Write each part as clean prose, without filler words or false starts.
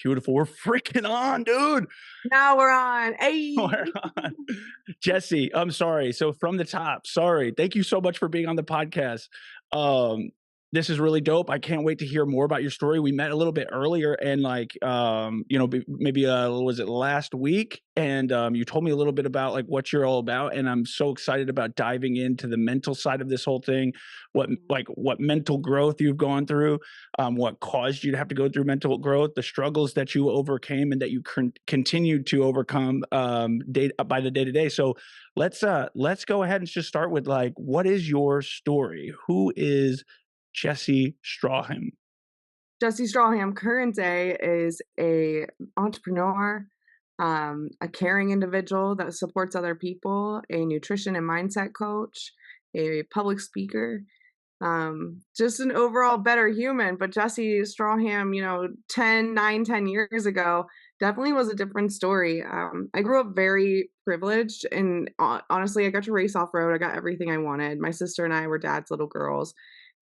beautiful. We're freaking on, dude. Now we're on. We're Hey. on. Jesse, I'm sorry. So from the top, sorry. Thank you so much for being on the podcast. Um, this is really dope. I can't wait to hear more about your story. We met a little bit earlier and maybe was it last week? And you told me a little bit about like what you're all about. And I'm so excited about diving into the mental side of this whole thing, what mental growth you've gone through, what caused you to have to go through mental growth, the struggles that you overcame and that you continued to overcome by the day to day. So let's go ahead and just start with like, what is your story? Who is Jesi Stracham? Jesi Stracham, current day, is a entrepreneur, a caring individual that supports other people, a nutrition and mindset coach, a public speaker, just an overall better human. But Jesi Stracham, 10 years ago, definitely was a different story. I grew up very privileged, and honestly, I got to race off road. I got everything I wanted. My sister and I were dad's little girls,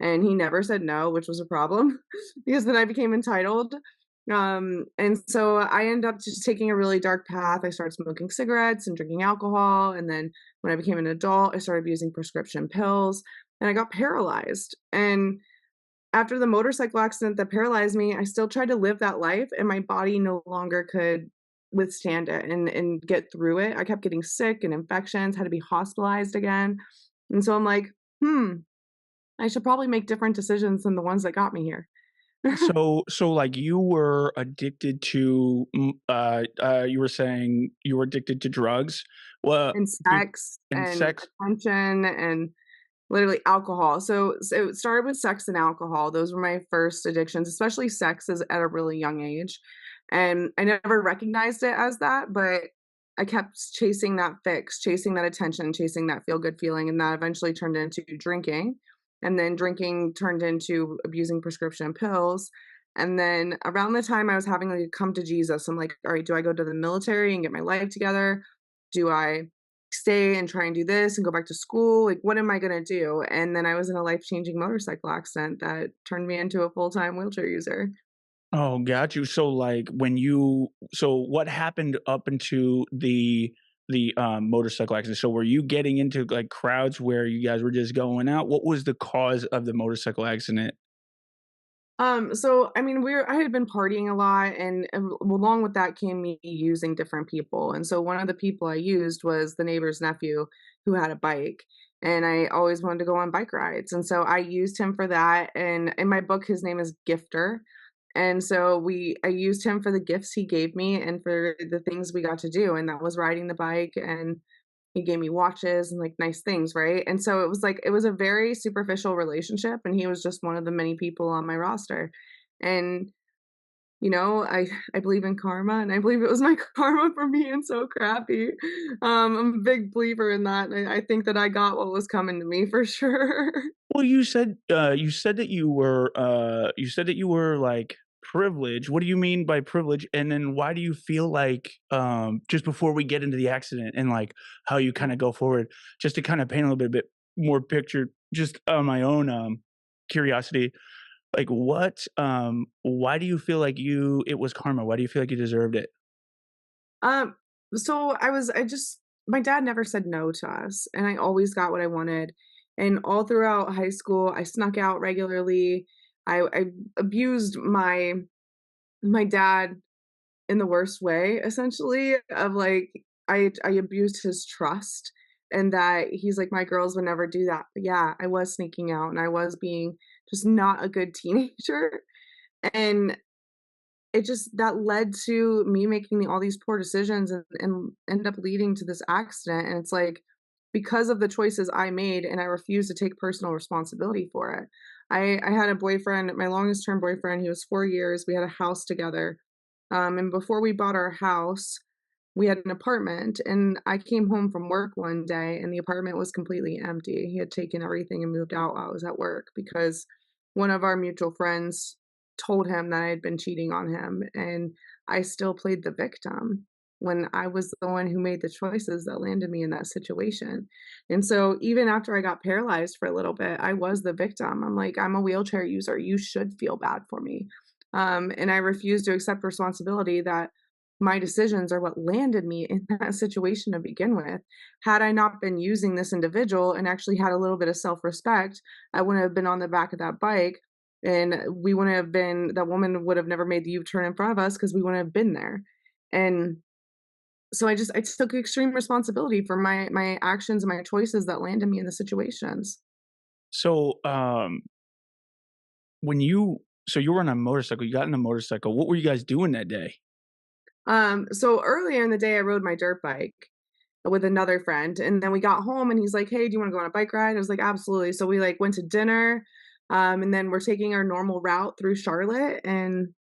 and he never said no, which was a problem because then I became entitled. And so I ended up just taking a really dark path. I started smoking cigarettes and drinking alcohol. And then when I became an adult, I started using prescription pills and I got paralyzed. And after the motorcycle accident that paralyzed me, I still tried to live that life and my body no longer could withstand it and get through it. I kept getting sick and infections, had to be hospitalized again. And so I'm like, I should probably make different decisions than the ones that got me here. So like you were addicted to, you were saying you were addicted to drugs. Well, And be- sex and and sex. attention and literally alcohol. So it started with sex and alcohol. Those were my first addictions, especially sex is at a really young age. And I never recognized it as that, but I kept chasing that fix, chasing that attention, chasing that feel good feeling. And that eventually turned into drinking. And then drinking turned into abusing prescription pills. And then around the time I was having like a come to Jesus, I'm like, all right, do I go to the military and get my life together? Do I stay and try and do this and go back to school? Like, what am I going to do? And then I was in a life changing motorcycle accident that turned me into a full time wheelchair user. Oh, got you. So like so what happened up into the motorcycle accident? So were you getting into like crowds where you guys were just going out? What was the cause of the motorcycle accident? So I mean, I had been partying a lot, and along with that came me using different people. And so one of the people I used was the neighbor's nephew who had a bike, and I always wanted to go on bike rides. And so I used him for that. And in my book, his name is Gifter. And so I used him for the gifts he gave me and for the things we got to do, and that was riding the bike and he gave me watches and like nice things, right? And so it was a very superficial relationship and he was just one of the many people on my roster. And I believe in karma and I believe it was my karma for being so crappy. I'm a big believer in that. And I think that I got what was coming to me for sure. Well, you said that you said that you were like privileged. What do you mean by privilege? And then why do you feel like just before we get into the accident and like how you kind of go forward, just to kind of paint a little bit more picture, just on my own curiosity, like why do you feel like it was karma? Why do you feel like you deserved it? Um, so my dad never said no to us, and I always got what I wanted. And all throughout high school, I snuck out regularly. I abused my dad in the worst way, essentially, of like I abused his trust and that he's like, my girls would never do that. But yeah, I was sneaking out and I was being just not a good teenager. And it just that led to me making all these poor decisions and end up leading to this accident. And it's like because of the choices I made and I refused to take personal responsibility for it. I had a boyfriend, my longest term boyfriend, he was 4 years. We had a house together. And before we bought our house, we had an apartment. And I came home from work one day and the apartment was completely empty. He had taken everything and moved out while I was at work because one of our mutual friends told him that I had been cheating on him, and I still played the victim when I was the one who made the choices that landed me in that situation. And so even after I got paralyzed for a little bit, I was the victim. I'm like, I'm a wheelchair user. You should feel bad for me. And I refuse to accept responsibility that my decisions are what landed me in that situation to begin with. Had I not been using this individual and actually had a little bit of self-respect, I wouldn't have been on the back of that bike, and we wouldn't have been that woman would have never made the U-turn in front of us because we wouldn't have been there. And so I took extreme responsibility for my actions and my choices that landed me in the situations. So, when you so you were on a motorcycle, you got in a motorcycle, what were you guys doing that day? So earlier in the day, I rode my dirt bike with another friend, and then we got home, and he's like, "Hey, do you wanna go on a bike ride?" I was like, "Absolutely." So we, like, went to dinner, and then we're taking our normal route through Charlotte, and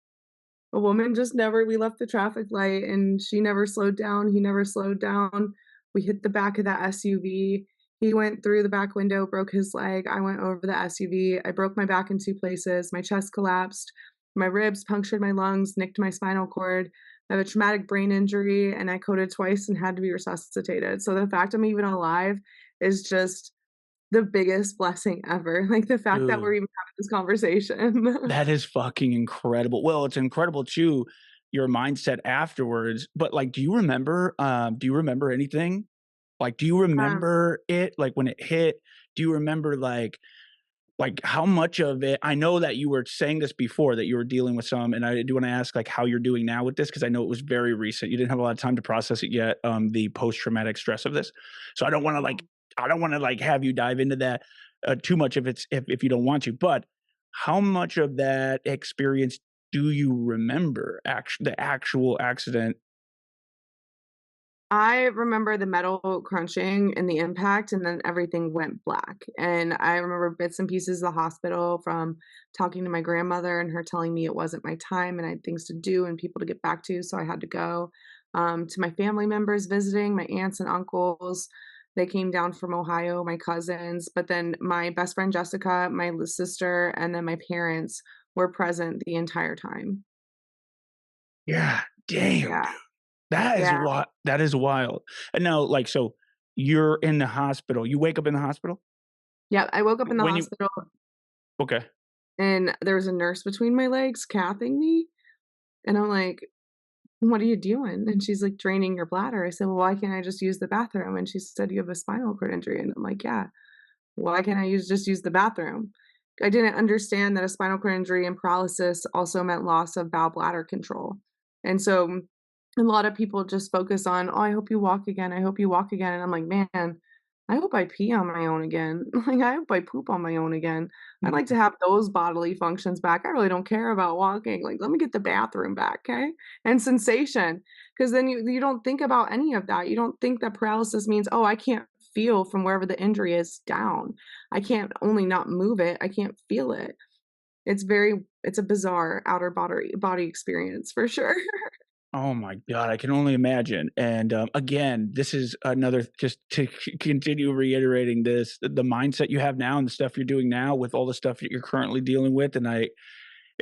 a woman just never we left the traffic light, and she never slowed down, he never slowed down. We hit the back of that SUV. He went through the back window, broke his leg. I went over the SUV. I broke my back in 2 places. My chest collapsed. My ribs punctured my lungs, nicked my spinal cord. I have a traumatic brain injury, and I coded twice and had to be resuscitated. So the fact I'm even alive is just the biggest blessing ever. Like, the fact that we're Dude, even having this conversation. that is fucking incredible. Well, it's incredible too, your mindset afterwards, but, like, do you remember anything? Like, do you Um remember it, like, when it hit? Do you remember, like, how much of it I know that you were saying this before, that you were dealing with some, and I do wanna ask, like, how you're doing now with this, because I know it was very recent. You didn't have a lot of time to process it yet, the post-traumatic stress of this. So I don't wanna, like, have you dive into that, too much if you don't want to, but how much of that experience do you remember, the actual accident? I remember the metal crunching and the impact, and then everything went black, and I remember bits and pieces of the hospital from talking to my grandmother and her telling me it wasn't my time and I had things to do and people to get back to, so I had to go, to my family members visiting, my aunts and uncles. They came down from Ohio, my cousins, but then my best friend Jessica, my sister, and then my parents were present the entire time. Yeah, damn, Yeah, dude. That is yeah. that is wild. And now, like, so you're in the hospital. You wake up in the hospital? Yeah, I woke up in the When you hospital Okay. and there was a nurse between my legs cathing me, and I'm like, "What are you doing?" And she's like, "Draining your bladder." I said, "Well, why can't I just use the bathroom?" And she said, "You have a spinal cord injury." And I'm like, "Yeah, why can't I just use the bathroom?" I didn't understand that a spinal cord injury and paralysis also meant loss of bowel bladder control. And so a lot of people just focus on, "Oh, I hope you walk again. I hope you walk again." And I'm like, "Man, I hope I pee on my own again. Like, I hope I poop on my own again. I'd like to have those bodily functions back. I really don't care about walking. Like, let me get the bathroom back, okay? And sensation, because then you don't think about any of that. You don't think that paralysis means, oh, I can't feel from wherever the injury is down. I can't only not move it, I can't feel it. It's a bizarre outer body experience for sure. Oh my god, I can only imagine. And, again, this is another just to continue reiterating this, the mindset you have now and the stuff you're doing now with all the stuff that you're currently dealing with, and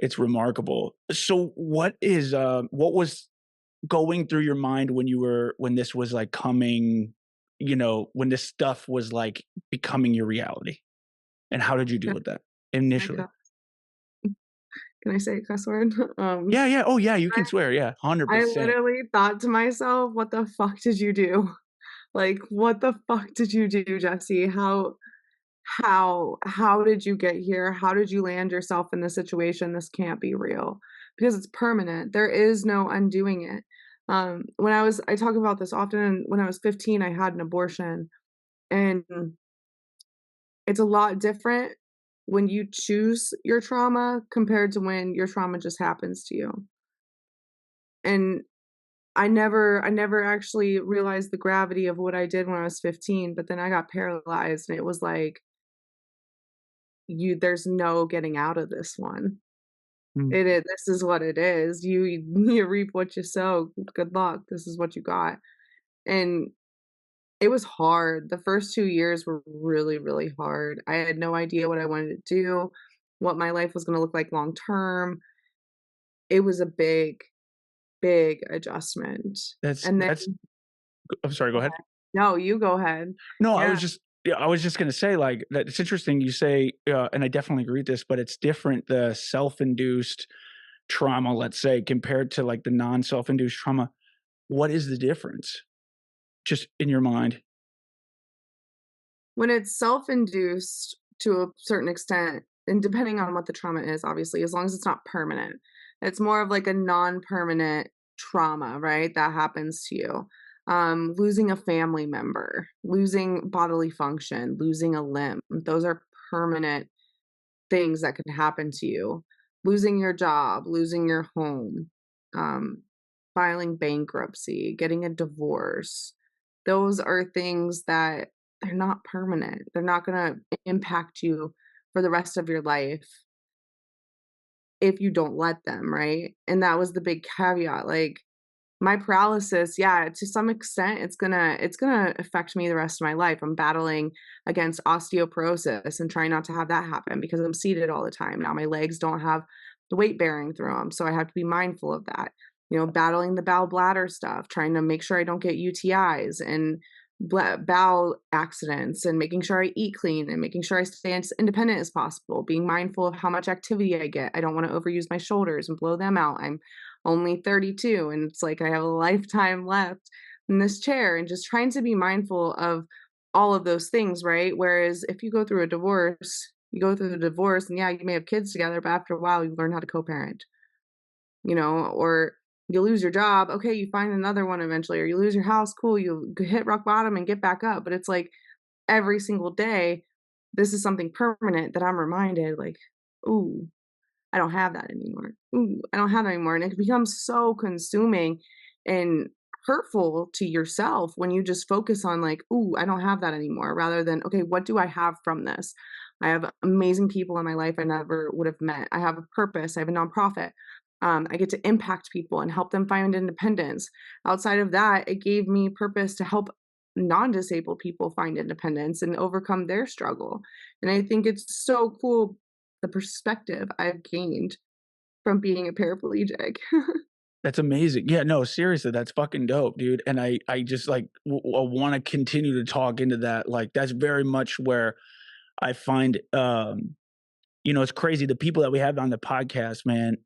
it's remarkable. So what was going through your mind when this was, like, coming, when this stuff was, like, becoming your reality? And how did you deal Can with that I initially? cuss? Can I say a cuss word? Yeah, yeah. Oh, yeah, you I can swear, yeah, I 100%. literally thought to myself, "What the fuck did you do? Like, what the fuck did you do, Jesse? How did you get here? How did you land yourself in this situation? This can't be real." Because it's permanent. There is no undoing it. I talk about this often. When I was 15, I had an abortion, and it's a lot different when you choose your trauma compared to when your trauma just happens to you. And I never actually realized the gravity of what I did when I was 15, but then I got paralyzed and it was like, there's no getting out of this one. Mm, This is what it is. You reap what you sow. Good luck. This is what you got. And it was hard. The first 2 years were really, really hard. I had no idea what I wanted to do, what my life was gonna look like long term. It was a big, big adjustment. And then that's I'm sorry, go ahead. no, you go ahead. No, Yeah. I was just gonna say, like, that it's interesting you say, and I definitely agree with this, but it's different, the self-induced, trauma, let's say, compared to like the non self-induced trauma, what is the difference? Just in your mind. When it's self-induced to a certain extent, and depending on what the trauma is, obviously, as long as it's not permanent, it's more of like a non-permanent trauma, right? That happens to you. Losing a family member, losing bodily function, losing a limb. Those are permanent things that can happen to you. Losing your job, losing your home, um, filing bankruptcy, getting a divorce. Those are things that they're not permanent. They're not gonna impact you for the rest of your life if you don't let them, right? And that was the big caveat. Like my paralysis, yeah, to some extent, it's gonna affect me the rest of my life. I'm battling against osteoporosis and trying not to have that happen because I'm seated all the time. Now my legs don't have the weight bearing through them, so I have to be mindful of that. You know, battling the bowel bladder stuff, trying to make sure I don't get UTIs and bowel accidents, and making sure I eat clean and making sure I stay as independent as possible. Being mindful of how much activity I get. I don't want to overuse my shoulders and blow them out. I'm only 32 and it's like I have a lifetime left in this chair, and just trying to be mindful of all of those things, right? Whereas if you go through a divorce, you go through the divorce and yeah, you may have kids together, but after a while you learn how to co-parent, you know, or you lose your job, okay, you find another one eventually, or you lose your house, cool, you hit rock bottom and get back up. But it's like every single day, this is something permanent that I'm reminded, like, ooh, I don't have that anymore. Ooh, I don't have that anymore. And it becomes so consuming and hurtful to yourself when you just focus on like, ooh, I don't have that anymore, rather than, okay, what do I have from this? I have amazing people in my life I never would have met. I have a purpose. I have a nonprofit. I get to impact people and help them find independence. Outside of that, it gave me purpose to help non-disabled people find independence and overcome their struggle. And I think it's so cool the perspective I've gained from being a paraplegic. That's amazing. Yeah, no, seriously, that's fucking dope, dude. And I just like want to continue to talk into that. Like that's very much where I find it's crazy the people that we have on the podcast, man,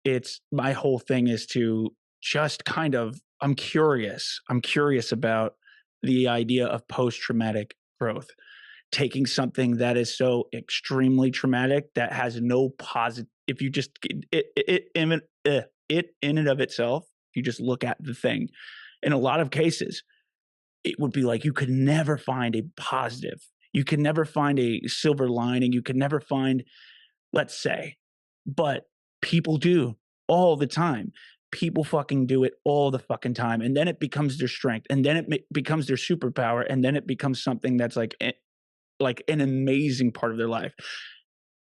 it's my whole thing is to just kind of I'm curious. I'm curious about the idea of post traumatic growth. Taking something that is so extremely traumatic that has no positive if you just it in and of itself, you just look at the thing. In a lot of cases, it would be like you could never find a positive. You can never find a silver lining. You can never find, let's say, but people do all the time. People fucking do it all the fucking time. And then it becomes their strength. And then it becomes their superpower. And then it becomes something that's like an amazing part of their life.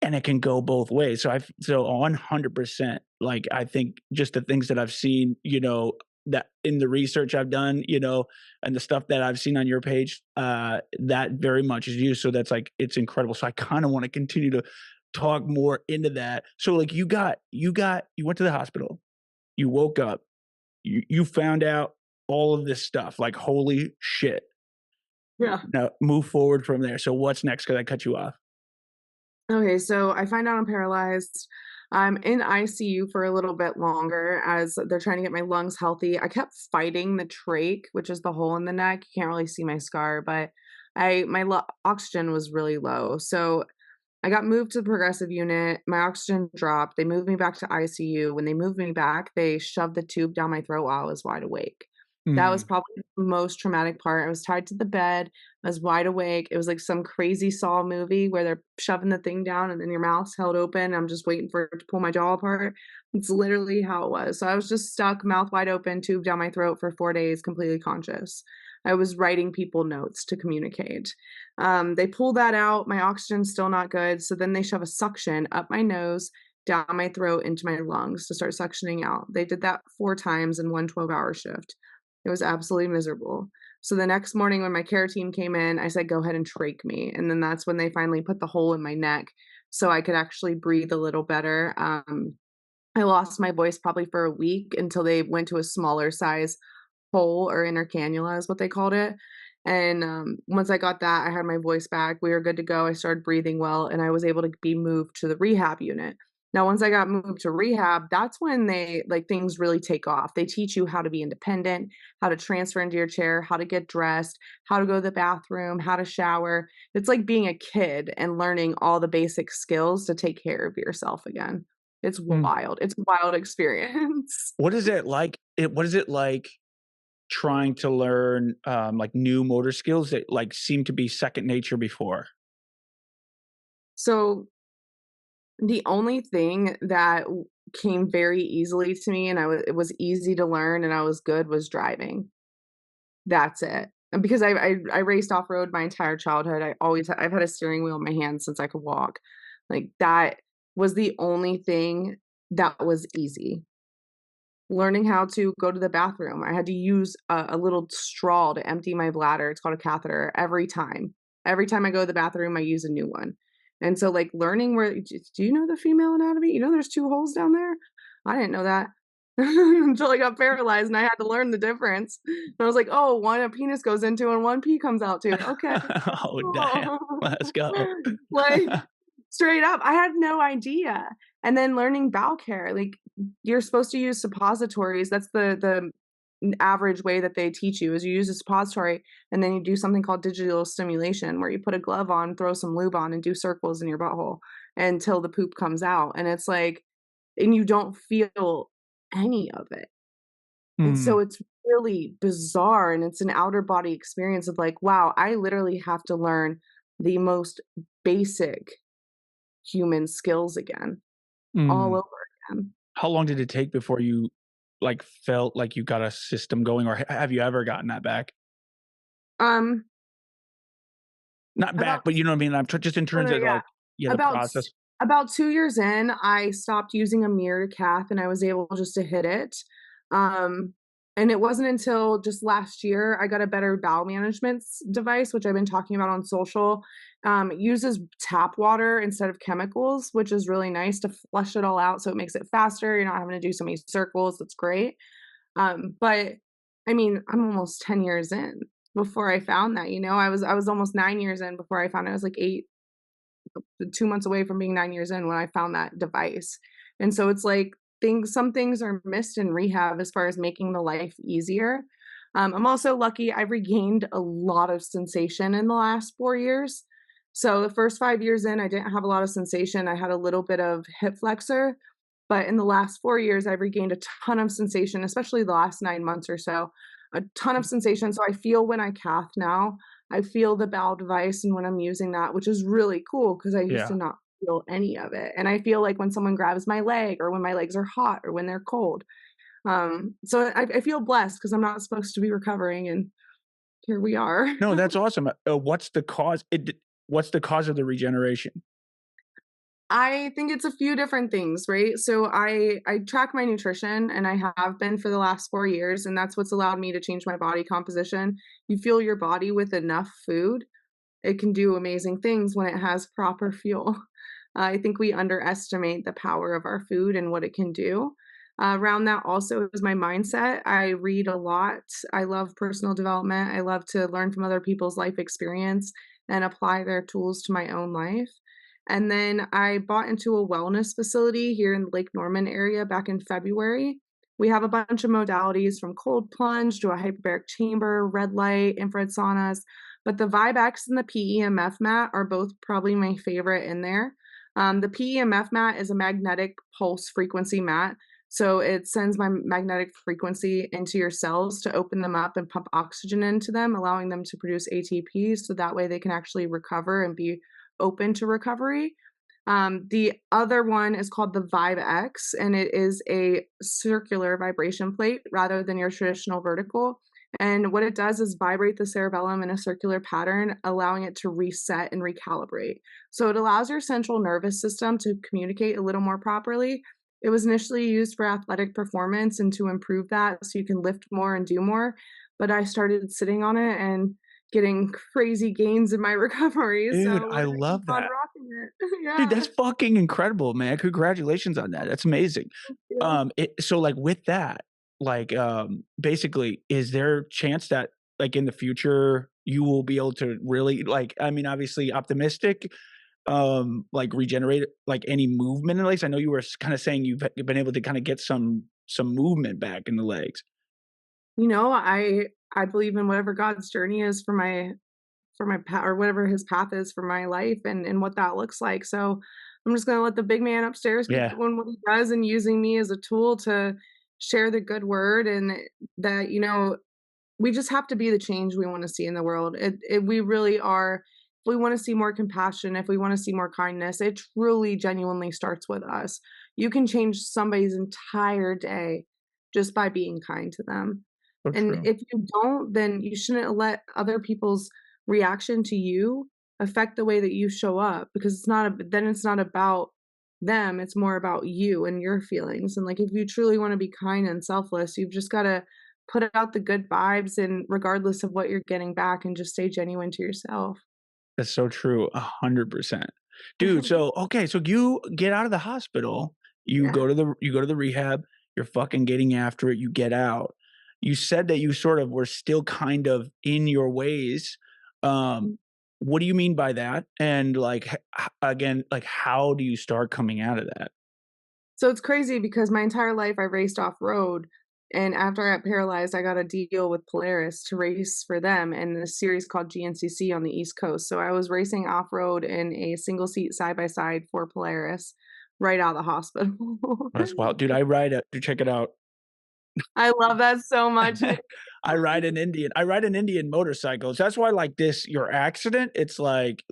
And it can go both ways. So 100%, like, I think just the things that I've seen, that in the research I've done, and the stuff that I've seen on your page, that very much is you. So that's like, it's incredible. So I kind of want to continue to talk more into that. So like you went to the hospital, you woke up, you found out all of this stuff, like, holy shit. Yeah. Now move forward from there. So what's next? Cause I cut you off. Okay, so I find out I'm paralyzed. I'm in ICU for a little bit longer as they're trying to get my lungs healthy. I kept fighting the trach, which is the hole in the neck. You can't really see my scar, but oxygen was really low. So I got moved to the progressive unit. My oxygen dropped. They moved me back to ICU. When they moved me back, they shoved the tube down my throat while I was wide awake. That was Mm. probably the most traumatic part. I was tied to the bed. I was wide awake. It was like some crazy Saw movie where they're shoving the thing down and then your mouth's held open. I'm just waiting for it to pull my jaw apart. It's literally how it was. So I was just stuck, mouth wide open, tube down my throat for 4 days, completely conscious. I was writing people notes to communicate. They pull that out. My oxygen's still not good. So then they shove a suction up my nose, down my throat, into my lungs to start suctioning out. They did that 4 times in one 12-hour shift. It was absolutely miserable. So the next morning when my care team came in, I said, go ahead and trach me. And then that's when they finally put the hole in my neck so I could actually breathe a little better. I lost my voice probably for a week until they went to a smaller size hole, or inner cannula is what they called it. And once I got that, I had my voice back. We were good to go. I started breathing well, and I was able to be moved to the rehab unit. Now, once I got moved to rehab, that's when they like things really take off. They teach you how to be independent, how to transfer into your chair, how to get dressed, how to go to the bathroom, how to shower. It's like being a kid and learning all the basic skills to take care of yourself again. It's Mm. wild. It's a wild experience. What is it like what is it like trying to learn, like, new motor skills that, like, seem to be second nature before? So, the only thing that came very easily to me and it was easy to learn and I was good was driving. That's it. And because I raced off-road my entire childhood, I've had a steering wheel in my hand since I could walk. Like, that was the only thing that was easy. Learning how to go to the bathroom, I had to use a little straw to empty my bladder, it's called a catheter, every time. Every time I go to the bathroom, I use a new one. And so, like, learning where do you know the female anatomy? You know there's 2 holes down there? I didn't know that until I got paralyzed and I had to learn the difference. And I was like, "Oh, one a penis goes into and one pee comes out too. Okay, Oh, damn. cool." Let's go. Like, straight up, I had no idea. And then learning bowel care, like, you're supposed to use suppositories, that's the average way that they teach you is you use a suppository, and then you do something called digital stimulation, where you put a glove on, throw some lube on, and do circles in your butthole until the poop comes out, and it's like and you don't feel any of it. And Mm, so it's really bizarre, and it's an outer body experience of like, wow, I literally have to learn the most basic human skills again, all mm. over again. How long did it take before you, like, felt like you got a system going, or have you ever gotten that back? Um, Not back, about but you know what I mean? I'm just in oh, terms no, of, yeah. like, yeah, the About process. about 2 years in, I stopped using a mirrored cath and I was able just to hit it. Um, and it wasn't until just last year I got a better bowel management device, which I've been talking about on social. It uses tap water instead of chemicals, which is really nice to flush it all out so it makes it faster. You're not having to do so many circles. That's great. But I mean, I'm almost 10 years in before I found that, you know, I was almost 9 years in before I found it. I was like 8 2 months away from being 9 years in when I found that device. And so it's like some things are missed in rehab as far as making the life easier. I'm also lucky I've regained a lot of sensation in the last 4 years. So the first 5 years in, I didn't have a lot of sensation. I had a little bit of hip flexor, but in the last 4 years, I've regained a ton of sensation, especially the last 9 months or so. A ton of sensation. So I feel when I cath now, I feel the bowel device and when I'm using that, which is really cool because I used Yeah. to not feel any of it. And I feel like when someone grabs my leg or when my legs are hot or when they're cold. So I feel blessed because I'm not supposed to be recovering and here we are. No, that's awesome. What's the cause of the regeneration? I think it's a few different things, right? So I track my nutrition and I have been for the last 4 years and that's what's allowed me to change my body composition. You fuel your body with enough food, it can do amazing things when it has proper fuel. I think we underestimate the power of our food and what it can do. Around that also is my mindset. I read a lot. I love personal development. I love to learn from other people's life experience and apply their tools to my own life. And then I bought into a wellness facility here in the Lake Norman area back in February. We have a bunch of modalities from cold plunge to a hyperbaric chamber, red light, infrared saunas, but the Vibex and the PEMF mat are both probably my favorite in there. The PEMF mat is a magnetic pulse frequency mat. So it sends my magnetic frequency into your cells to open them up and pump oxygen into them, allowing them to produce ATP so that way they can actually recover and be open to recovery. The other one is called the Vibe X, and it is a circular vibration plate rather than your traditional vertical. And what it does is vibrate the cerebellum in a circular pattern, allowing it to reset and recalibrate. So it allows your central nervous system to communicate a little more properly. It was initially used for athletic performance and to improve that so you can lift more and do more. But I started sitting on it and getting crazy gains in my recovery. Dude, So we're I gonna keep love on that. rocking it. Dude, Yeah. that's fucking incredible, man. Congratulations on that. That's amazing. Yeah. So, like, with that, like, basically, is there a chance that, like, in the future, you will be able to really, like, I mean, obviously optimistic, like regenerate like any movement in the legs? I know you were kind of saying you've been able to kind of get some movement back in the legs. You know, I believe in whatever God's journey is for my path or whatever his path is for my life and what that looks like. So I'm just gonna let the big man upstairs keep Yeah, doing what he does and using me as a tool to share the good word and that, we just have to be the change we wanna see in the world. We really are if we wanna see more compassion, if we wanna see more kindness, it truly genuinely starts with us. You can change somebody's entire day just by being kind to them. so And true. if you don't, then you shouldn't let other people's reaction to you affect the way that you show up because it's not about them, it's more about you and your feelings. And like if you truly wanna be kind and selfless, you've just gotta put out the good vibes and regardless of what you're getting back and just stay genuine to yourself. That's so true, 100%. Dude, so okay, so you get out of the hospital, Yeah. you go to the rehab, you're fucking getting after it, you get out. You said that you sort of were still kind of in your ways. Um, what do you mean by that? And, like, again, like, how do you start coming out of that? So it's crazy because my entire life I raced off-road, and after I got paralyzed, I got a deal with Polaris to race for them in a series called GNCC on the East Coast. So I was racing off-road in a single seat side by side for Polaris right out of the hospital. That's wild. Dude, I ride it dude, check it out. I love that so much. I ride an Indian motorcycles. That's why like this your accident, it's like,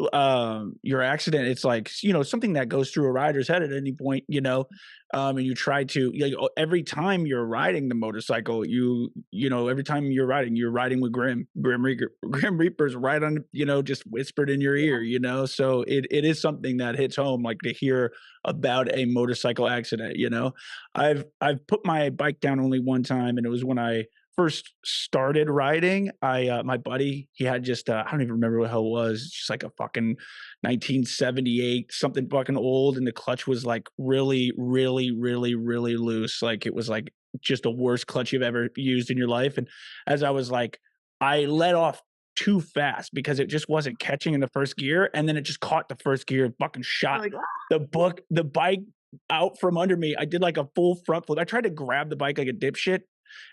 you know, something that goes through a rider's head at any point, you know. And you try to like every time you're riding the motorcycle, you know, every time you're riding with Grim Reaper, Grim Reaper's right on, you know, just whispered in your ear, you know. So it is something that hits home like to hear about a motorcycle accident, you know. I've put my bike down only one time, and it was when I first started riding. My buddy, he had just I don't even remember what the hell it was, just like a fucking 1978 something fucking old, and the clutch was like really, really, really, really loose. Like it was like just the worst clutch you've ever used in your life. And as I was like, I let off too fast because it just wasn't catching in the first gear, and then it just caught the first gear and fucking You're shot like, the bike out from under me. I did like a full front flip. I tried to grab the bike like a dipshit,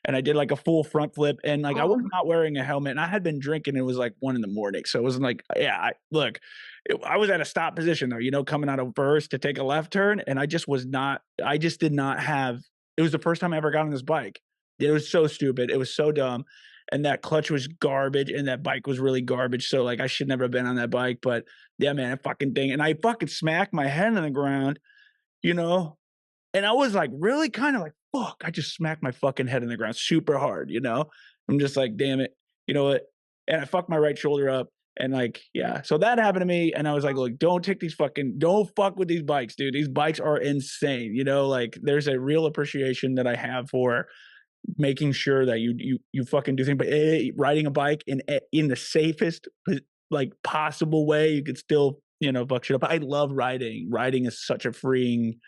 and I did like a full front flip, and like I was "Oh." not wearing a helmet, and I had been drinking. It was like 1 in the morning, so it wasn't like yeah. Look, I was at a stop position though, you know, coming out of first to take a left turn, and I just was not. I just did not have. It was the first time I ever got on this bike. It was so stupid. It was so dumb. And that clutch was garbage, and that bike was really garbage. So like I should never have been on that bike. But yeah, man, that fucking thing. And I fucking smacked my head on the ground, you know, and I was like really kind of like, fuck, I just smacked my fucking head in the ground super hard, you know? I'm just like, damn it. You know what? And I fucked my right shoulder up. And like, yeah. So that happened to me. And I was like, look, don't fuck with these bikes, dude. These bikes are insane. You know, like there's a real appreciation that I have for making sure that you fucking do things, but riding a bike in the safest like possible way, you could still, you know, buck shit up. I love riding. Riding is such a freeing,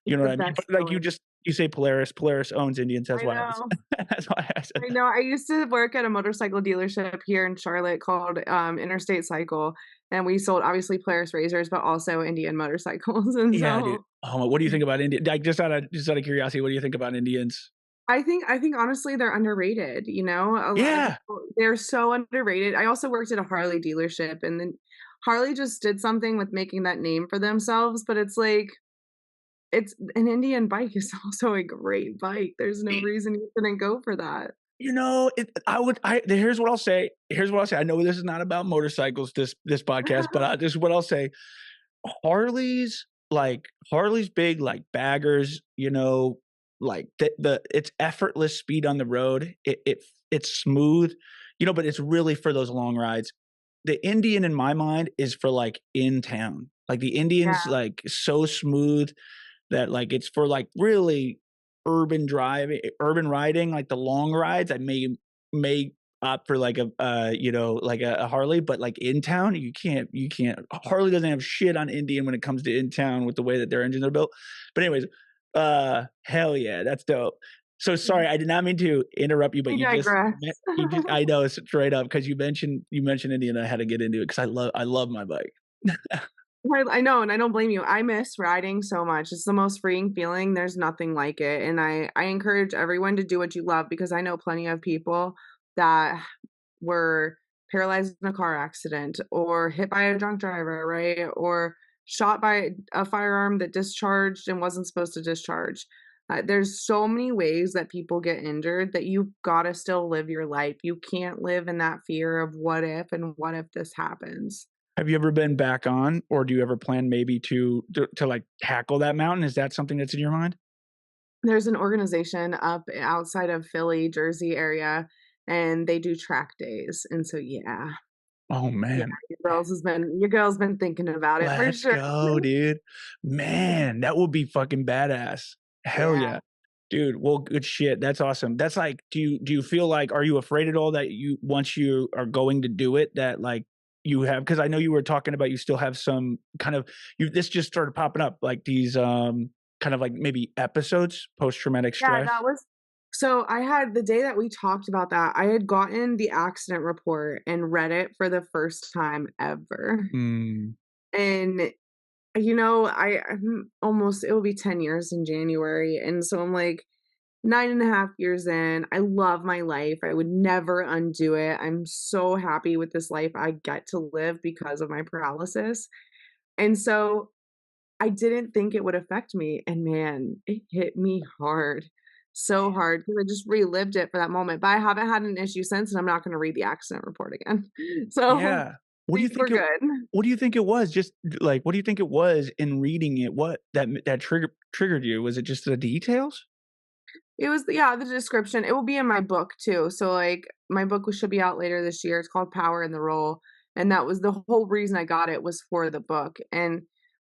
you It's know the what I mean? But best like feeling. you say Polaris. Polaris owns Indians. That's I why I was, know. that's why I said I that. know, I used to work at a motorcycle dealership here in Charlotte called, Interstate Cycle, and we sold obviously Polaris RZRs, but also Indian motorcycles, and Yeah, dude. so Oh, what do you think about Indian? Like just out of curiosity, what do you think about Indians? I think honestly they're underrated, a lot of Yeah. people they're so underrated. I also worked at a Harley dealership, and then Harley just did something with making that name for themselves, but it's like it's an Indian bike is also a great bike. There's no reason you couldn't go for that. You know, here's what I'll say. Here's what I'll say. I know this is not about motorcycles, this podcast, but this is what I'll say. Harley's big like baggers, you know, like the it's effortless speed on the road. It's smooth, you know, but it's really for those long rides. The Indian in my mind is for like in town. Like the Indian's Yeah, like so smooth that like it's for like really urban riding, like the long rides. I may opt for like you know, like a Harley, but like in town, you can't. Harley doesn't have shit on Indian when it comes to in town with the way that their engines are built. But anyways, hell yeah, that's dope. So sorry, I did not mean to interrupt you, but we digress. you just I know straight up because you mentioned Indian. I had to get into it because I love my bike. I know, and I don't blame you. I miss riding so much. It's the most freeing feeling. There's nothing like it. And I encourage everyone to do what you love because I know plenty of people that were paralyzed in a car accident or hit by a drunk driver, right? Or shot by a firearm that discharged and wasn't supposed to discharge. There's so many ways that people get injured that you've got to still live your life. You can't live in that fear of what if and what if this happens. Have you ever been back on, or do you ever plan maybe to like tackle that mountain? Is that something that's in your mind? There's an organization up outside of Philly, Jersey area, and they do track days, and so, yeah. Oh Yeah, man. your girl's been thinking about it for Let's sure. go, dude. Man, that would be fucking badass. Hell Yeah. yeah. Dude, well, good shit. That's awesome. That's like, do you feel like are you afraid at all that you once you are going to do it that like you have because I know you were talking about you still have some kind of you this just started popping up like these kind of like maybe episodes, post-traumatic Yeah, stress? that was so I had the day that we talked about that, I had gotten the accident report and read it for the first time ever. Mm, And, I'm almost it will be 10 years in January, and so I'm like 9.5 years in. I love my life. I would never undo it. I'm so happy with this life I get to live because of my paralysis. And so I didn't think it would affect me. And man, it hit me hard. So hard because I just relived it for that moment. But I haven't had an issue since, and I'm not going to read the accident report again. So yeah. What I do you think we're think it good. what do you think it was? Just like what do you think it was in reading it? What that triggered you? Was it just the details? It was yeah, the description. It will be in my book too. So like my book should be out later this year. It's called Power in the Role. And that was the whole reason I got it was for the book. And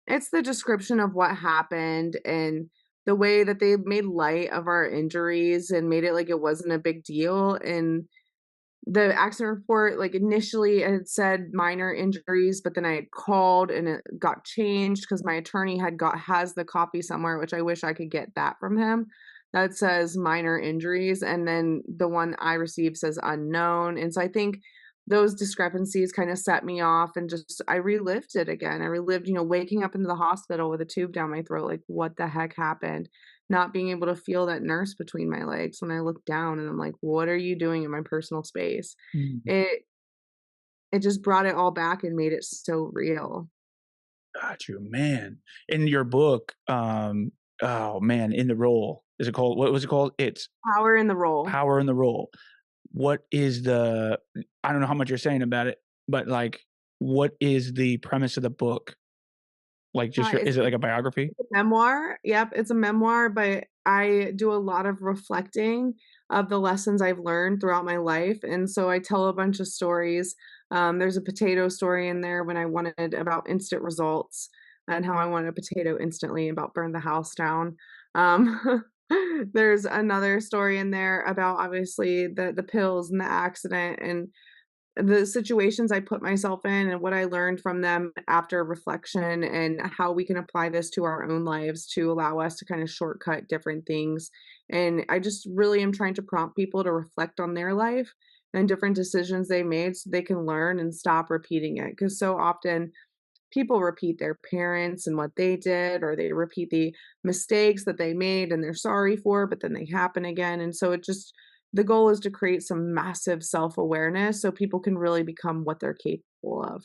it's the description of what happened and the way that they made light of our injuries and made it like it wasn't a big deal. And the accident report, like, initially, it had said minor injuries, but then I had called and it got changed because my attorney has the copy somewhere, which I wish I could get that from him, that says minor injuries, and then the one I received says unknown, and so I think those discrepancies kinda set me off and just I relived it again. I relived, waking up into the hospital with a tube down my throat, like, "What the heck happened?" Not being able to feel that nurse between my legs when I look down and I'm like, "What are you doing in my personal space?" Mm. It it just brought it all back and made it so real. Got you, man. In your book, oh man, in the role, is it called what was it called? It's Power in the role. Power in the Role. What is the I don't know how much you're saying about it, but like, what is the premise of the book? Like, just your It's is it like a biography? a memoir. Yep, it's a memoir, but I do a lot of reflecting of the lessons I've learned throughout my life, and so I tell a bunch of stories. There's a potato story in there when I wanted about instant results and how I wanted a potato instantly, about burn the house down. Um, there's another story in there about obviously the pills and the accident and the situations I put myself in and what I learned from them after reflection and how we can apply this to our own lives to allow us to kind of shortcut different things. And I just really am trying to prompt people to reflect on their life and different decisions they made so they can learn and stop repeating it. Because so often people repeat their parents and what they did, or they repeat the mistakes that they made and they're sorry for, but then they happen again. And so the goal is to create some massive self awareness so people can really become what they're capable of.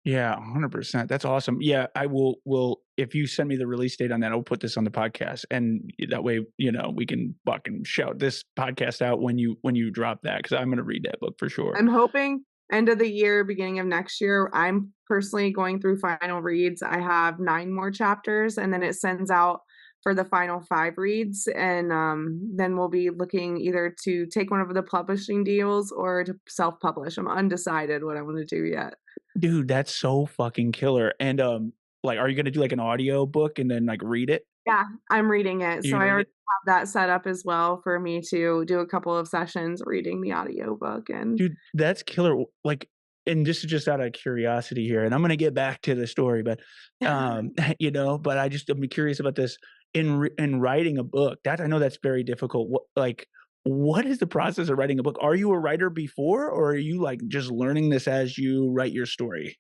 Yeah, 100%. That's awesome. Yeah, I will if you send me the release date on that, I'll put this on the podcast, and that way, we can fucking shout this podcast out when you drop that because 'cause I'm gonna read that book for sure. I'm hoping end of the year, beginning of next year. I'm personally going through final reads. I have 9 more chapters, and then it sends out for the final 5 reads, and, then we'll be looking either to take one of the publishing deals or to self-publish. I'm undecided what I wanna do yet. Dude, that's so fucking killer, and, like, are you gonna do, like, an audio book and then, like, read it? Yeah, I'm reading it, You're so gonna I read already it? have that set up as well for me to do a couple of sessions reading the audiobook and Dude, that's killer, like and this is just out of curiosity here, and I'm gonna get back to the story, but, but I'm curious about this. In writing a book, that I know that's very difficult. What is the process of writing a book? Are you a writer before, or are you, like, just learning this as you write your story?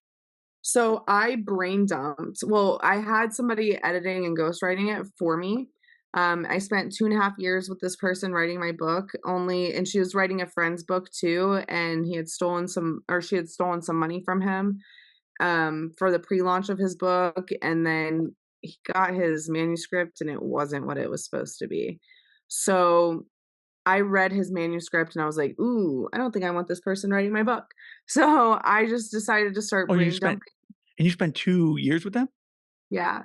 So I brain dumped. Well, I had somebody editing and ghostwriting it for me. I spent 2.5 years with this person writing my book only, and she was writing a friend's book too. And he had stolen some, or she had stolen some money from him for the pre-launch of his book. And then he got his manuscript and it wasn't what it was supposed to be. So I read his manuscript and I was like, ooh, I don't think I want this person writing my book. So I just decided to start Oh, brain dumping. you spent 2 years with them? Yeah.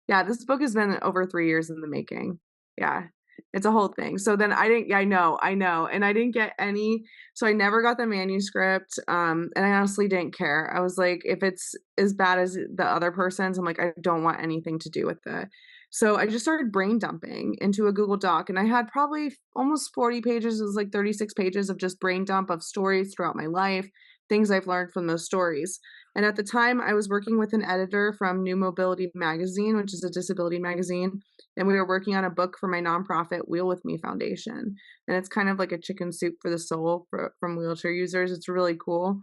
Yeah, this book has been over 3 years in the making. Yeah. It's a whole thing. So then I didn't, yeah, I know, and I didn't get any, so I never got the manuscript, and I honestly didn't care. I was like, if it's as bad as the other person's, I'm like, I don't want anything to do with it. So I just started brain dumping into a Google Doc, and I had probably almost 40 pages, it was like 36 pages of just brain dump of stories throughout my life, things I've learned from those stories. And at the time, I was working with an editor from New Mobility Magazine, which is a disability magazine, and we were working on a book for my nonprofit Wheel With Me Foundation. And it's kind of like a chicken soup for the soul from wheelchair users. It's really cool.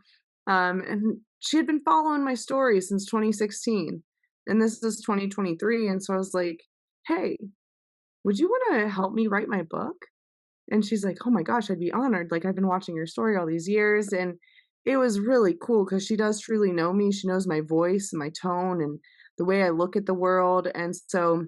And she had been following my story since 2016, and this is 2023. And so I was like, "Hey, would you want to help me write my book?" And she's like, "Oh my gosh, I'd be honored. Like, I've been watching your story all these years." And it was really cool because she does truly know me. She knows my voice and my tone and the way I look at the world. And so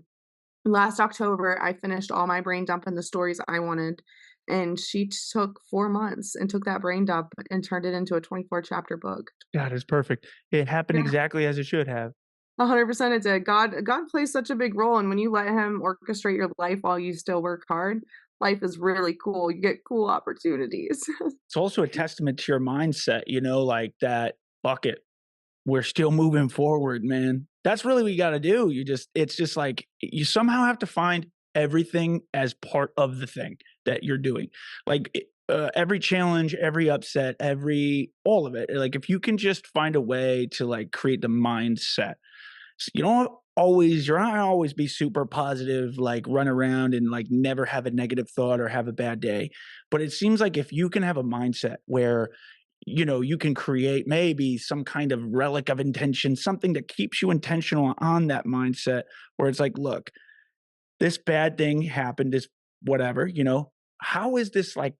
last October, I finished all my brain dump and the stories I wanted. And she took 4 months and took that brain dump and turned it into a 24 chapter book. God, it's perfect. It happened Yeah, exactly as it should have. 100% it did. God plays such a big role. And when you let him orchestrate your life while you still work hard, life is really cool. You get cool opportunities. It's also a testament to your mindset, like that bucket. We're still moving forward, man. That's really what you gotta do. It's just like you somehow have to find everything as part of the thing that you're doing. Like every challenge, every upset, every all of it. Like if you can just find a way to like create the mindset, you don't always you're not gonna always be super positive, like run around and like never have a negative thought or have a bad day. But it seems like if you can have a mindset where you can create maybe some kind of relic of intention, something that keeps you intentional on that mindset where it's like, look, this bad thing happened, this whatever, how is this like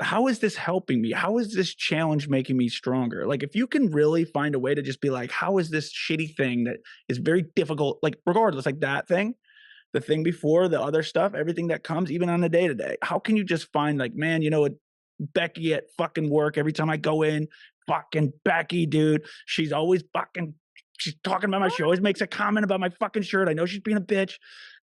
how is this helping me? How is this challenge making me stronger? Like, if you can really find a way to just be like, how is this shitty thing that is very difficult, like, regardless, like that thing, the thing before, the other stuff, everything that comes, even on a day to day, how can you just find, like, man, you know what? Becky at fucking work, every time I go in, fucking Becky, dude, she's always fucking, she's talking about she always makes a comment about my fucking shirt. I know she's being a bitch,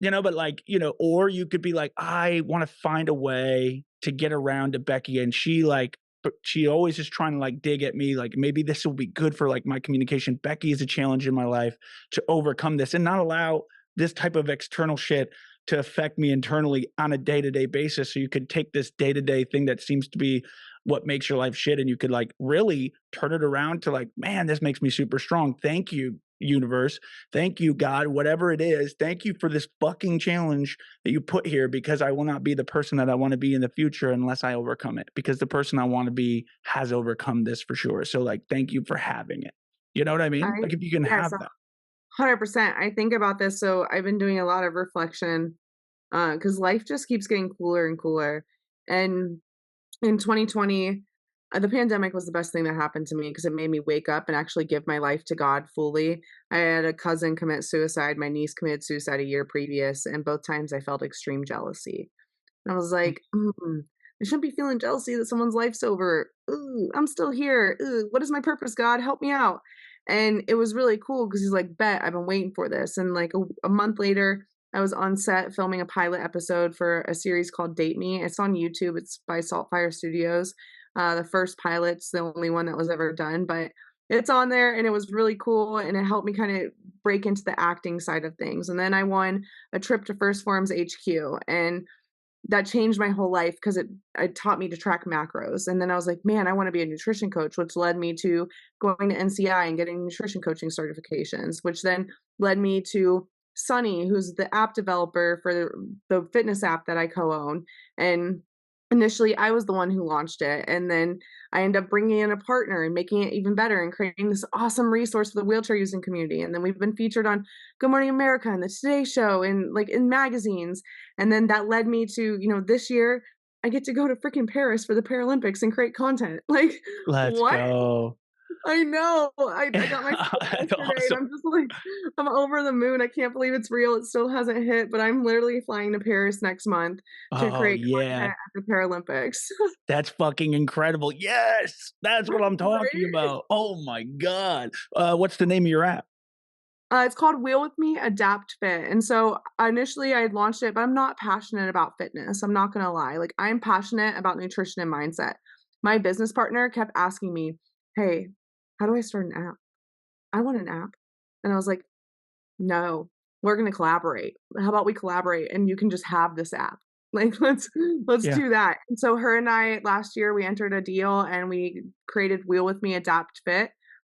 but like, or you could be like, I want to find a way to get around to Becky. And she like, but she always is trying to like dig at me. Like maybe this will be good for like my communication. Becky is a challenge in my life to overcome this and not allow this type of external shit to affect me internally on a day-to-day basis. So you could take this day-to-day thing that seems to be what makes your life shit and you could like really turn it around to like, man, this makes me super strong. Thank you, universe. Thank you, God, whatever it is. Thank you for this fucking challenge that you put here because I will not be the person that I want to be in the future unless I overcome it because the person I want to be has overcome this for sure. So like, thank you for having it. You know what I mean? I Like if you can Yes, have that. 100%. I think about this, so I've been doing a lot of reflection, because life just keeps getting cooler and cooler, and in 2020, the pandemic was the best thing that happened to me because it made me wake up and actually give my life to God fully. I had a cousin commit suicide, my niece committed suicide a year previous, and both times I felt extreme jealousy. And I was like, I shouldn't be feeling jealousy that someone's life's over. Ooh, I'm still here. Ooh, what is my purpose, God? Help me out. And it was really cool because he's like, Bet, I've been waiting for this. And like a month later, I was on set filming a pilot episode for a series called Date Me. It's on YouTube, it's by Saltfire Studios. The first pilot's the only one that was ever done, but it's on there and it was really cool. And it helped me kind of break into the acting side of things. And then I won a trip to First Forms HQ. And that changed my whole life because it taught me to track macros. And then I was like, man, I want to be a nutrition coach, which led me to going to NCI and getting nutrition coaching certifications, which then led me to Sunny, who's the app developer for the fitness app that I co-own. And initially I was the one who launched it, and then I end up bringing in a partner and making it even better and creating this awesome resource for the wheelchair using community. And then we've been featured on Good Morning America and the Today Show and like in magazines. And then that led me to, this year I get to go to freaking Paris for the Paralympics and create content. Like, Let's what? go. I know. I got my flight That's yesterday and awesome. I'm just like, I'm over the moon. I can't believe it's real. It still hasn't hit, but I'm literally flying to Paris next month to Oh, create yeah. content at the Paralympics. That's fucking incredible. Yes! That's what I'm talking Right? about. Oh my god. What's the name of your app? It's called Wheel With Me, Adapt Fit, and so, initially, I had launched it, but I'm not passionate about fitness, I'm not gonna lie, like, I'm passionate about nutrition and mindset. My business partner kept asking me, "Hey, how do I start an app? I want an app." And I was like, "No, we're gonna collaborate. How about we collaborate and you can just have this app? Like, let's Yeah. do that." And so her and I last year, we entered a deal and we created Wheel With Me Adapt Fit.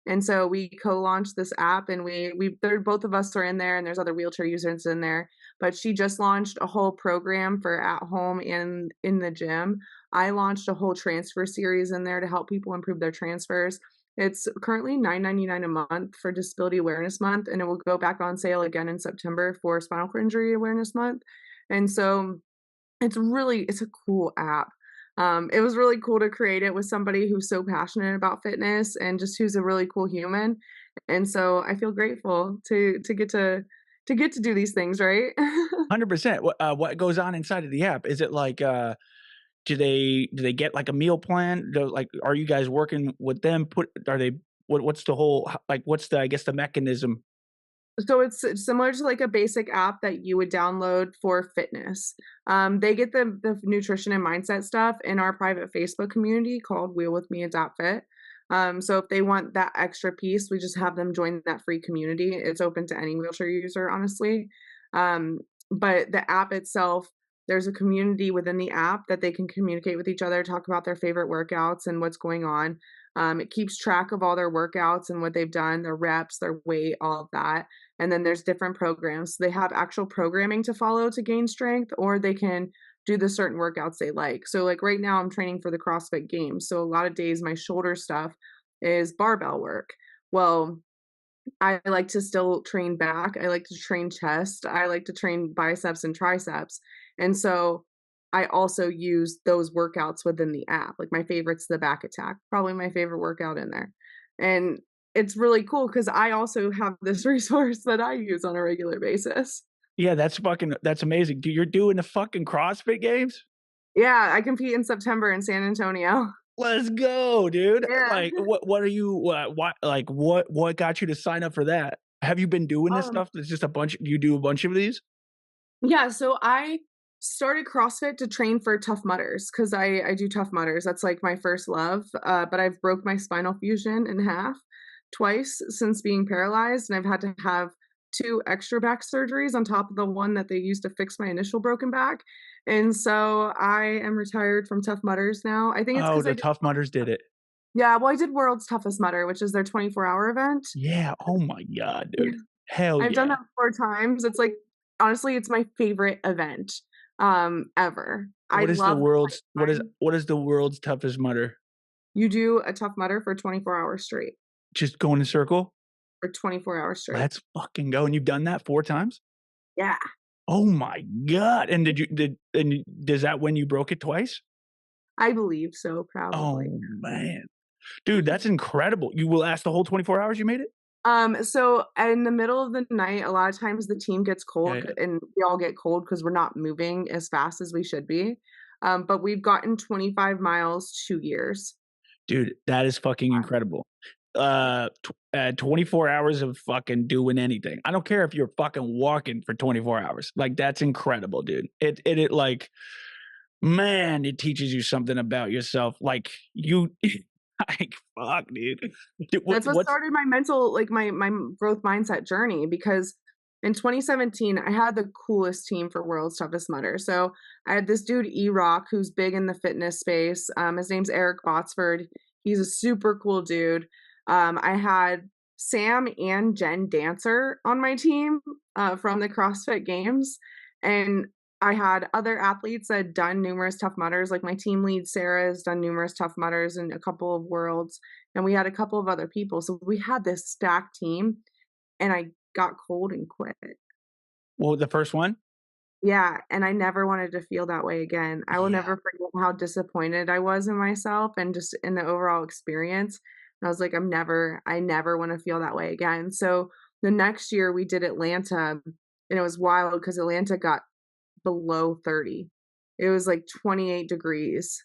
And so we co-launched this app and we there both of us are in there and there's other wheelchair users in there. But she just launched a whole program for at home and in the gym. I launched a whole transfer series in there to help people improve their transfers. It's currently $9.99 a month for Disability Awareness Month, and it will go back on sale again in September for Spinal Cord Injury Awareness Month. And so it's a cool app. It was really cool to create it with somebody who's so passionate about fitness and just who's a really cool human. And so I feel grateful to get to do these things, right? 100%. What goes on inside of the app? Is it like, do they get like a meal plan? Like, are you guys working with them? Are they, what's the whole, like, what's the, I guess, the mechanism? So it's similar to like a basic app that you would download for fitness. They get the nutrition and mindset stuff in our private Facebook community called Wheel With Me Adapt Fit. So if they want that extra piece, we just have them join that free community. It's open to any wheelchair user, honestly. Um, but the app itself, there's a community within the app that they can communicate with each other, talk about their favorite workouts and what's going on. It keeps track of all their workouts and what they've done, their reps, their weight, all of that. And then there's different programs. They have actual programming to follow to gain strength, or they can do the certain workouts they like. So, like right now, I'm training for the CrossFit Games. So, a lot of days, my shoulder stuff is barbell work. Well, I like to still train back. I like to train chest. I like to train biceps and triceps. And so I also use those workouts within the app. Like my favorite's the back attack, probably my favorite workout in there. And it's really cool because I also have this resource that I use on a regular basis. Yeah, that's amazing. You're doing the fucking CrossFit Games? Yeah, I compete in September in San Antonio. Let's go, dude. Yeah. Like, what are you, what got you to sign up for that? Have you been doing this Um, stuff? There's just a bunch, you do a bunch of these? Yeah, so I started CrossFit to train for Tough Mudders because I do Tough Mudders. That's like my first love. But I've broke my spinal fusion in half twice since being paralyzed, and I've had to have two extra back surgeries on top of the one that they used to fix my initial broken back. And so I am retired from Tough Mudders now. I think it's Oh, because I the did, Tough Mudders did it. yeah, well, I did World's Toughest Mudder, which is their 24-hour event. Yeah, oh my god, dude. Hell I've done yeah. that 4 times. It's like honestly, it's my favorite event, ever. I What is the love the world's flight time. what is the world's toughest mudder? You do a Tough Mudder for 24 hours straight, Just go in a circle? for 24 hours straight. Let's fucking go, and you've done that 4 times? Yeah, Oh my god, and does that when you broke it twice? I believe so, probably. Oh, man. Dude, that's incredible. You will last the whole 24 hours you made it? So in the middle of the night, a lot of times the team gets Yeah, cold yeah. and we all get cold because 'cause we're not moving as fast as we should be. But we've gotten 25 miles 2 years. Dude, that is fucking incredible. 24 hours of fucking doing anything. I don't care if you're fucking walking for 24 hours. Like, that's incredible, dude. It like, man, it teaches you something about yourself. Like, you like, fuck, dude. Dude, That's what what's started my mental like, my growth mindset journey because in 2017, I had the coolest team for World's Toughest Mudder. So, I had this dude, E-Rock, who's big in the fitness space. His name's Eric Botsford. He's a super cool dude. I had Sam and Jen Dancer on my team, from the CrossFit Games, and I had other athletes that had done numerous Tough Mudders, like my team lead, Sarah, has done numerous Tough Mudders and a couple of worlds, and we had a couple of other people, so we had this stacked team, and I got cold and quit. Well, the first one? Yeah, and I never wanted to feel that way again. I will Yeah. never forget how disappointed I was in myself and just in the overall experience. And I was like, I never wanna feel that way again. So, the next year we did Atlanta, and it was wild because Atlanta got below 30. It was like 28 degrees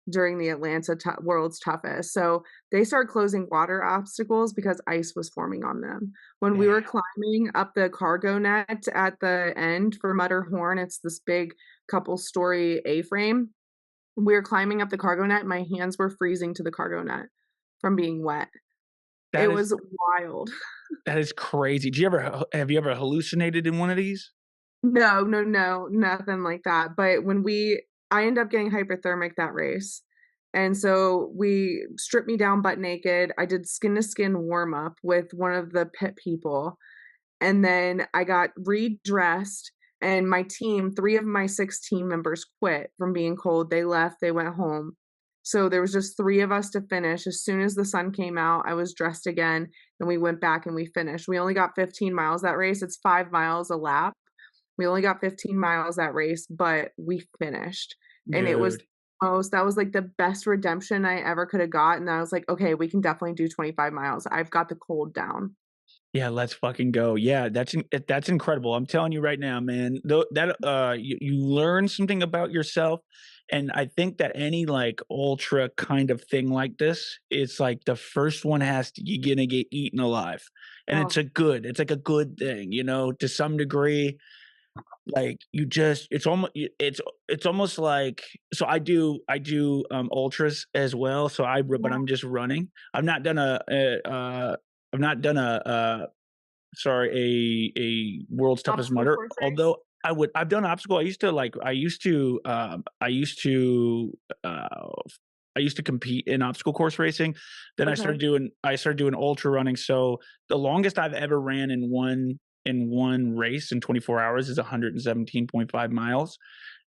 during the Atlanta World's Toughest. So they started closing water obstacles because ice was forming on them. When we were Damn. climbing up the cargo net at the end for Mudderhorn, it's this big couple story A-frame. We were climbing up the cargo net, my hands were freezing to the cargo net from being wet. It That is was wild. that is crazy. Do you ever have you ever hallucinated in one of these? No, no, no, nothing like that, but when we I ended up getting hypothermic that race, and so we stripped me down butt naked, I did skin to skin warm up with one of the pit people, and then I got redressed, and my team 3 of my 6 team members quit from being cold, they left, they went home. So there was just 3 of us to finish. As soon as the sun came out, I was dressed again, and we went back and we finished. We only got 15 miles that race, it's 5 miles a lap. We only got 15 miles that race, but we finished, and it was Dude. most that was, like, the best redemption I ever coulda got, and I was like, "Okay, we can definitely do 25 miles. I've got the cold down." Yeah, let's fucking go. Yeah, that's incredible. I'm telling you right now, man. Though that you learn something about yourself, and I think that any like ultra kind of thing like this, it's like the first one has to you're gonna get eaten alive, and Oh, it's like a good thing, you know, to some degree. Like you just it's almost like so I do ultras as well. So but yeah. I'm just running. I've not done a world's toughest Obstacle mudder, course race? although I've done obstacle. Uh, I used to compete in obstacle course racing. Then Okay. I started doing ultra running. So the longest I've ever ran in one race in 24 hours is 117.5 miles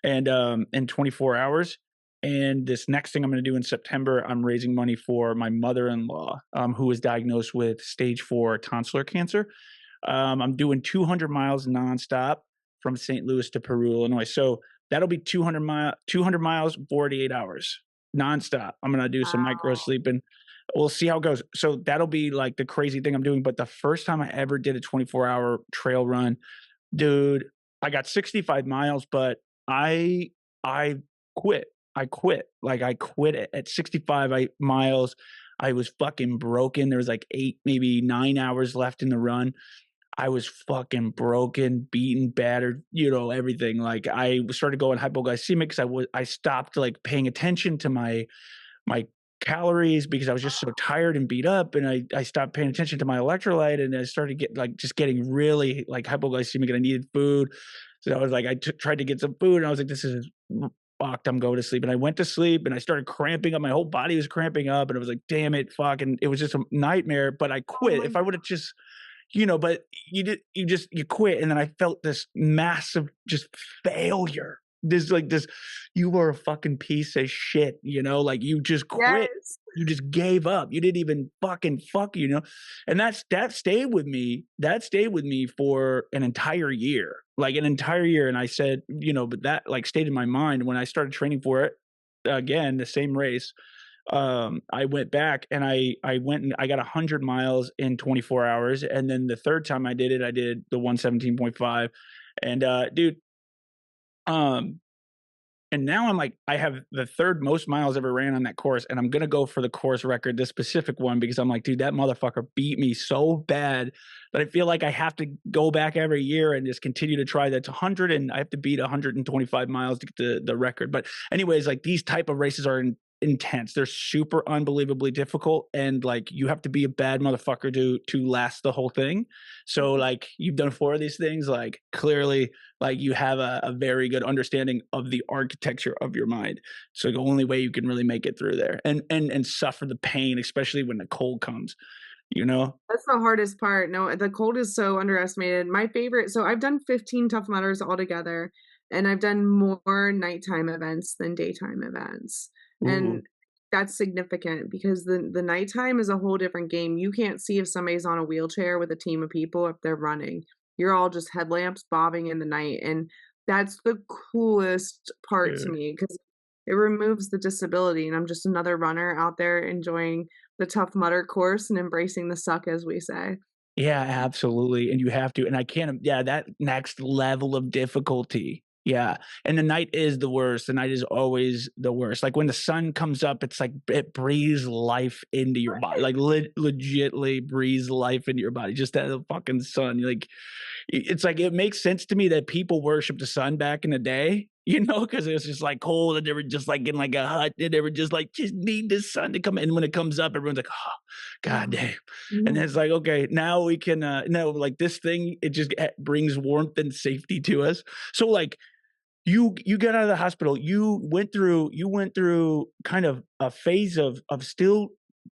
and in 24 hours. And this next thing I'm going to do in September, I'm raising money for my mother-in-law, who was diagnosed with stage 4 tonsillar cancer. I'm doing 200 miles nonstop from St. Louis to Peru, Illinois. So that'll be 200 miles, 48 hours nonstop. I'm gonna do some micro Wow. sleeping. We'll see how it goes. So that'll be like the crazy thing I'm doing. But the first time I ever did a 24-hour trail run, dude, I got 65 miles, but I I quit. I quit. Like I quit at 65 miles. I was fucking broken. There was like 8, maybe 9 hours left in the run. I was fucking broken, beaten, battered, you know, everything. Like I started going hypoglycemic because I stopped like paying attention to my calories because I was just so tired and beat up, and I stopped paying attention to my electrolyte, and I started just getting really like hypoglycemic, and I needed food. So I was like, tried to get some food, and I was like, this is fucked. I'm going to sleep, and I went to sleep, and I started cramping up. My whole body was cramping up, and I was like, damn it, fuck, and it was just a nightmare. But I Oh quit. my If I would have just but you quit, and then I felt this massive just failure. This, you are a fucking piece of shit, like you just quit. yes. You just gave up. You didn't even fucking and that stayed with me. That stayed with me for an entire year, like an entire year. And I said, but that like stayed in my mind when I started training for it again, the same race. I went back and I went and I got 100 miles in 24 hours, and then the third time I did it, I did the 117.5, and dude, um, and now I'm like, I have the third most miles ever ran on that course, and I'm gonna go for the course record, this specific one, because I'm like, dude, that motherfucker beat me so bad that I feel like I have to go back every year and just continue to try. That's 100, and I have to beat 125 miles to get the record. But anyways, like these type of races are intense. They're super unbelievably difficult, and like you have to be a bad motherfucker to last the whole thing. So like you've done 4 of these things, like clearly like you have a very good understanding of the architecture of your mind. So the only way you can really make it through there and suffer the pain, especially when the cold comes, you know? That's the hardest part. No, the cold is so underestimated. My favorite so I've done 15 Tough Mudders altogether. and I've done more nighttime events than daytime events, Ooh, and that's significant because the nighttime is a whole different game. You can't see if somebody's on a wheelchair with a team of people if they're running. You're all just headlamps bobbing in the night, and that's the coolest part to dude. me because it removes the disability, and I'm just another runner out there enjoying the Tough Mudder course and embracing the suck, as we say. Yeah, absolutely, and you have to, and I can't yeah, that next level of difficulty. Yeah, and the night is the worst. The night is always the worst. Like, when the sun comes up, it's like it breathes life into your body, like, legitly breathes life into your body, just that fucking sun, like, it's like it makes sense to me that people worship the sun back in the day, because it was just like cold and they were just like in like a hut and they were just like, just need the sun to come in. And when it comes up, everyone's like, oh, god Oh, damn. And then yeah. it's like, okay, now we can, no, like this thing, it just brings warmth and safety to us. So like, you get out of the hospital, you went through kind of a phase of still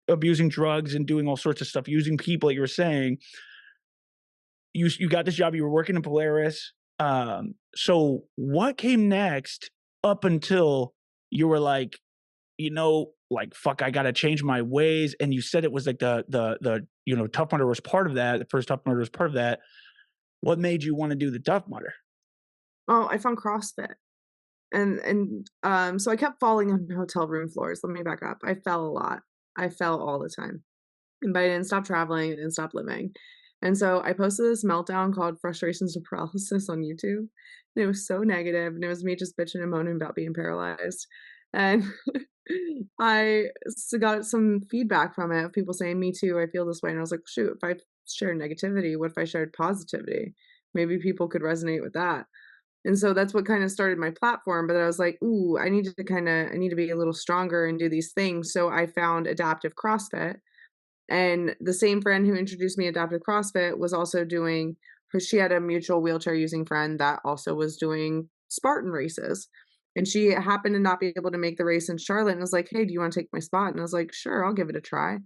abusing drugs and doing all sorts of stuff, using people, like you were saying, you got this job, you were working in Polaris. So what came next up until you were like, like fuck, I gotta change my ways. And you said it was like the Tough Mudder was part of that. The first Tough Mudder was part of that. What made you want to do the Tough Mudder? Oh, I found CrossFit. So I kept falling on hotel room floors. Let me back up. I fell a lot. I fell all the time. But I didn't stop traveling, I didn't stop living. And so I posted this meltdown called Frustrations to Paralysis on YouTube. And it was so negative, and it was me just bitching and moaning about being paralyzed. And got some feedback from it of people saying, "Me too, I feel this way." And I was like, "Shoot, if I share negativity, what if I shared positivity? Maybe people could resonate with that." And so that's what kinda started my platform, but I was like, "Ooh, I need to be a little stronger and do these things." So I found adaptive CrossFit, and the same friend who introduced me adaptive CrossFit was also doing she had a mutual wheelchair using friend that also was doing Spartan races. And she happened to not be able to make the race in Charlotte and was like, "Hey, do you wanna take my spot?" And I was like, "Sure, I'll give it a try."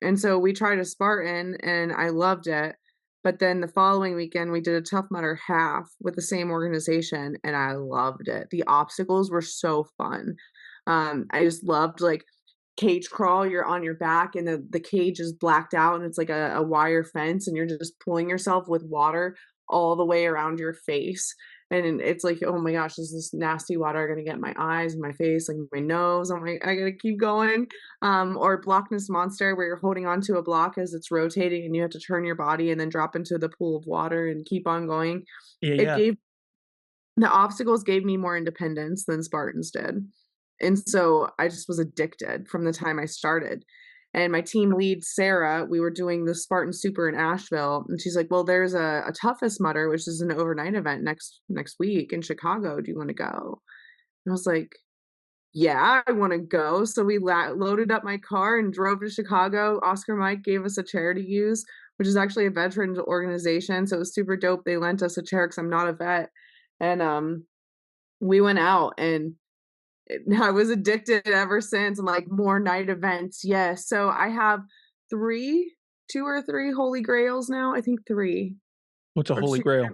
And so we tried a Spartan and I loved it. But then the following weekend, we did a Tough Mudder half with the same organization and I loved it. The obstacles were so fun. I just loved like cage crawl, you're on your back and the cage is blacked out and it's like a wire fence and you're just pulling yourself with water all the way around your face. And it's like, oh my gosh, is this nasty water gonna get in my eyes and my face, like my nose? I'm like, I gotta keep going. Or Blockness Monster, where you're holding onto a block as it's rotating and you have to turn your body and then drop into the pool of water and keep on going. Yeah, It yeah. gave the obstacles gave me more independence than Spartans did. And so I just was addicted from the time I started. And my team lead, Sarah, we were doing the Spartan Super in Asheville, and she's like, "Well, there's a Toughest Mudder, which is an overnight event next week in Chicago. Do you want to go?" And I was like, "Yeah, I want to go." So we loaded up my car and drove to Chicago. Oscar Mike gave us a chair to use, which is actually a veterans organization. So it was super dope. They lent us a chair because I'm not a vet, and we went out and I was addicted ever since. I'm like, more night events, yes. So I have 3, 2 or 3 holy grails now, I think 3 What's a or holy 2. grail?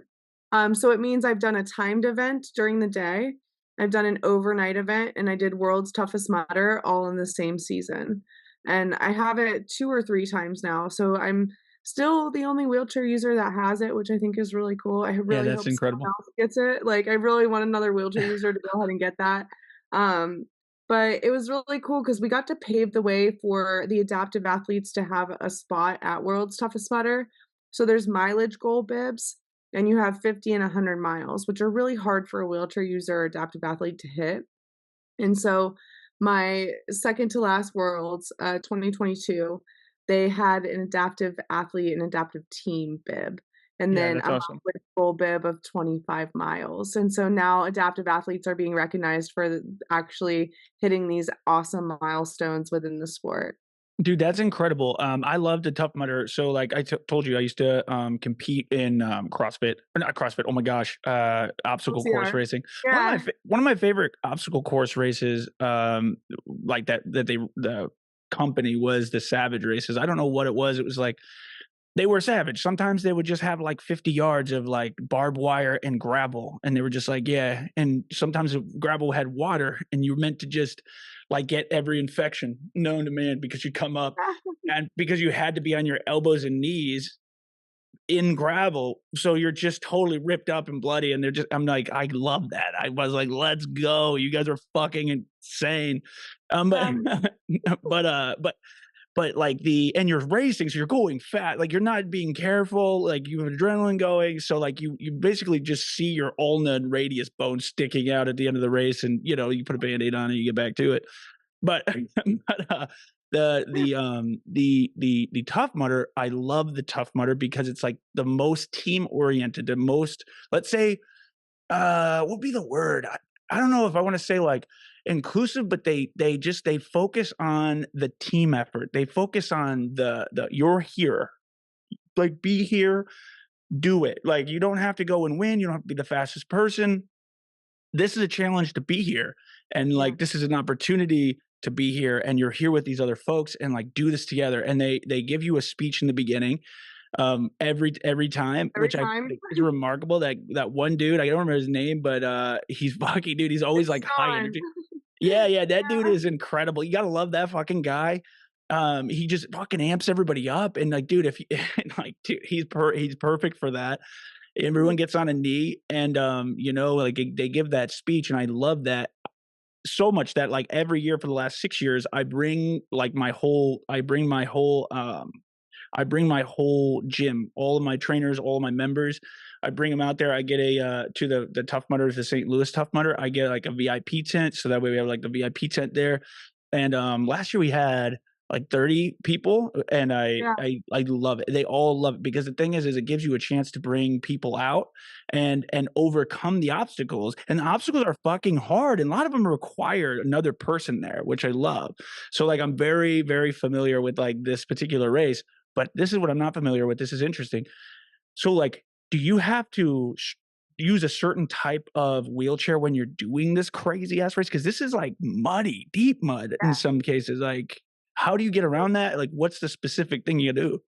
So it means I've done a timed event during the day, I've done an overnight event, and I did World's Toughest Mudder all in the same season. And I have it 2 or 3 times now, so I'm still the only wheelchair user that has it, which I think is really cool. I Yeah, really that's hope someone incredible. else gets it. Like, I really want another wheelchair user to go ahead and get that. Um, but it was really cool because we got to pave the way for the adaptive athletes to have a spot at World's Toughest Mudder. So there's mileage goal bibs, and you have 50 and 100 miles, which are really hard for a wheelchair user or adaptive athlete to hit. And so my second to last Worlds, 2022, they had an adaptive athlete and adaptive team bib. And Yeah, then that's a awesome. mileage goal bib of 25 miles. And so now adaptive athletes are being recognized for actually hitting these awesome milestones within the sport. Dude, that's incredible. I love the Tough Mudder. So, like told you, I used to compete in CrossFit, or not CrossFit. Oh my gosh, obstacle course OCR. racing. Yeah. One of my favorite obstacle course races, like that the company was the Savage races. I don't know what it was. It was like They were savage. Sometimes they would just have like 50 yards of like barbed wire and gravel, and they were just like, yeah. And sometimes the gravel had water, and you were meant to just like get every infection known to man because you come up and because you had to be on your elbows and knees in gravel, so you're just totally ripped up and bloody, and they're just I'm like, I love that. I was like, "Let's go. You guys are fucking insane." But Um, but, like and you're racing, so you're going fast, like, you're not being careful, like, you have adrenaline going, so, like, you basically just see your ulna and radius bone sticking out at the end of the race, and, you put a Band-Aid on it, you get back to it. But but, the Tough Mudder, I love the Tough Mudder because it's, like, the most team-oriented, the most let's say, what would be the word? I don't know if I wanna say, like, inclusive, but they focus on the team effort. They focus on the "You're here." Like, be here, do it. Like, you don't have to go and win, you don't have to be the fastest person. This is a challenge to be here, and, yeah, like, this is an opportunity to be here, and you're here with these other folks and, like, do this together, and they give you a speech in the beginning, every time, every which I time. think is remarkable. That one dude, I don't remember his name, but, he's fucking dude, he's always, It's like, high Sean. energy. Yeah, yeah, that dude Yeah, is incredible. You gotta love that fucking guy. He just fucking amps everybody up, and, like, dude, if you like, dude, he's perfect for that. yeah, Everyone gets on a knee and, like, they give that speech, and I love that so much that, like, every year for the last 6 years, I bring my whole gym, all of my trainers, all of my members. I bring them out there. I get to the Tough Mudders, the St. Louis Tough Mudder. I get like a VIP tent, so that way we have like the VIP tent there. And last year we had like 30 people, and yeah, I love it. They all love it because the thing is it gives you a chance to bring people out and overcome the obstacles. And the obstacles are fucking hard, and a lot of them require another person there, which I love. So like I'm very very familiar with like this particular race, but this is what I'm not familiar with. This is interesting. So, like, do you have to use a certain type of wheelchair when you're doing this crazy ass race? Because this is like muddy, deep mud in some cases. Like, how do you get yeah. around that? Like, what's the specific thing you do?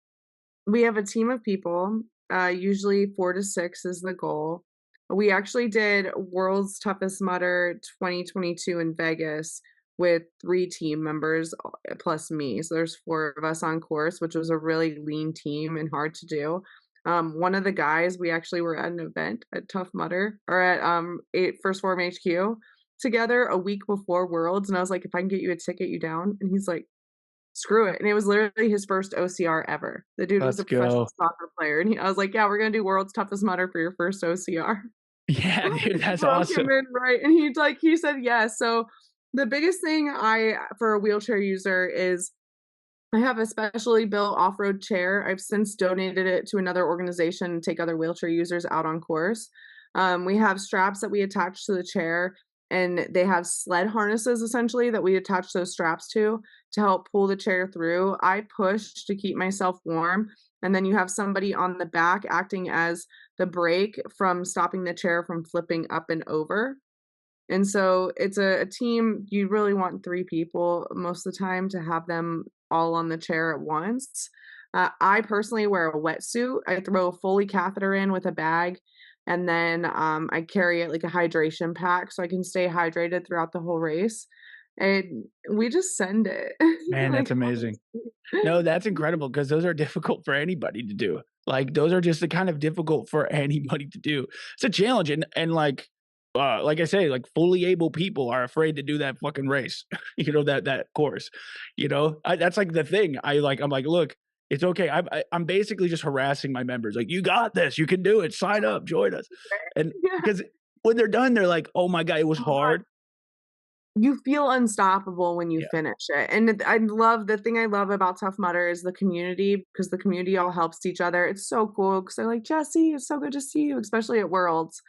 We have a team of people, usually 4 to 6 is the goal. We actually did World's Toughest Mudder 2022 in Vegas with 3 team members, plus me, so there's 4 of us on course, which was a really lean team and hard to do. One of the guys, we actually were at an event at Tough Mudder or at, 8 First Form HQ together a week before Worlds, and I was like, "If I can get you a ticket, you down?" And he's like, screw it, and it was literally his first OCR ever. The dude was Let's a professional go. soccer player, and I was like, "Yeah, we're gonna do World's Toughest Mudder for your first OCR." Yeah, dude, that's Broke him awesome. in right, and he said yes. So, the biggest thing I for a wheelchair user is I have a specially built off-road chair. I've since donated it to another organization to take other wheelchair users out on course. We have straps that we attach to the chair, and they have sled harnesses essentially that we attach those straps to help pull the chair through. I push to keep myself warm, and then you have somebody on the back acting as the brake from stopping the chair from flipping up and over. And so it's a team you really want 3 people most of the time to have them all on the chair at once. I personally wear a wetsuit. I throw a Foley catheter in with a bag, and then, I carry it like a hydration pack so I can stay hydrated throughout the whole race, and we just send it. Man, that's Like, amazing. honestly. No, that's incredible because those are difficult for anybody to do. Like, those are just the kind of difficult for anybody to do. It's a challenge, and like I say, like, fully able people are afraid to do that fucking race, that course, that's, like, the thing. I'm like, "Look, it's okay." I'm basically just harassing my members, like, "You got this. You can do it. Sign up. Join us." And Yeah. because when they're done, they're like, "Oh my god, it was Oh my hard." You feel unstoppable when you Yeah. finish it, and I love the thing I love about Tough Mudder is the community because the community all helps each other. It's so cool because 'cause they're like, "Jesse, it's so good to see you," especially at Worlds.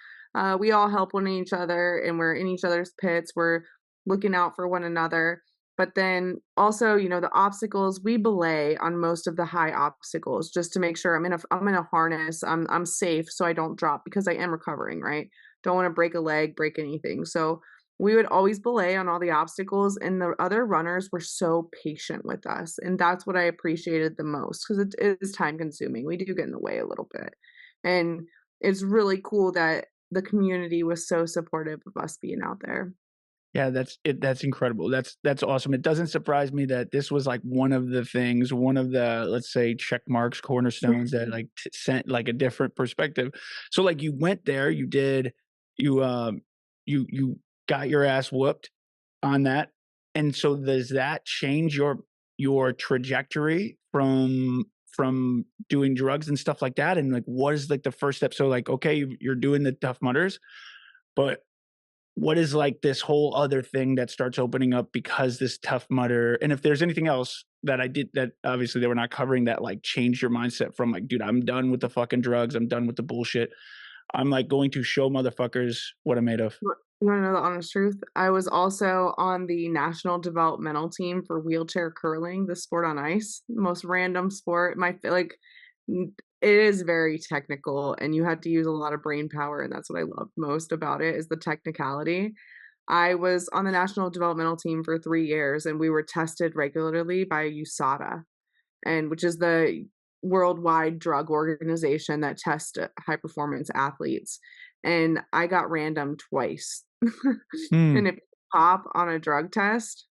We all help one each other, and we're in each other's pits, we're looking out for one another, but then also, the obstacles, we belay on most of the high obstacles just to make sure I'm in a harness, I'm safe so I don't drop because I am recovering, right? Don't wanna break a leg, break anything, so We would always belay on all the obstacles, and the other runners were so patient with us, and that's what I appreciated the most because it is time consuming. We do get in the way a little bit, and it's really cool that the community was so supportive of us being out there. Yeah, that's incredible. That's awesome. It doesn't surprise me that this was, like, one of the things, one of the, let's say, check marks, cornerstones that, like, sent, like, a different perspective. So, like, you went there, you, you got your ass whooped on that, and so does that change your trajectory from doing drugs and stuff like that? And, like, what is, like, the first step? So, like, okay, you're doing the Tough Mudders, but what is like this whole other thing that starts opening up because this Tough Mudder, and if there's anything else that I did that obviously they were not covering that like changed your mindset from like, dude, I'm done with the fucking drugs. I'm done with the bullshit. I'm like going to show motherfuckers what I'm made of. You wanna know the honest truth? I was also on the national developmental team for wheelchair curling, the sport on ice, the most random sport. It is very technical, and you have to use a lot of brain power, and that's what I love most about it is the technicality. I was on the national developmental team for 3 years, and we were tested regularly by USADA, and which is the worldwide drug organization that tests high performance athletes. And I got random twice. And Mm, if you pop on a drug test,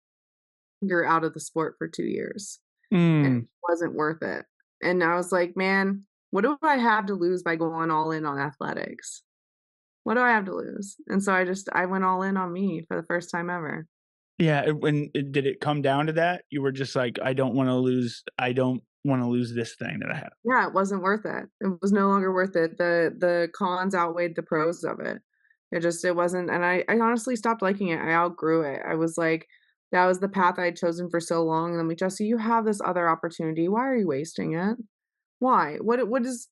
you're out of the sport for 2 years, and it mm. wasn't worth it. And I was like, "Man, what do I have to lose by going all in on athletics? What do I have to lose?" And so I went all in on me for the first time ever. Yeah. Did it come down to that? You were just like, I don't want to lose this thing that I have. Yeah, it wasn't worth it. It was no longer worth it. The cons outweighed the pros of it. It wasn't, and I honestly stopped liking it. I outgrew it. I was like, that was the path I had chosen for so long. And I'm like, Jesse, you have this other opportunity. Why are you wasting it? Why? What is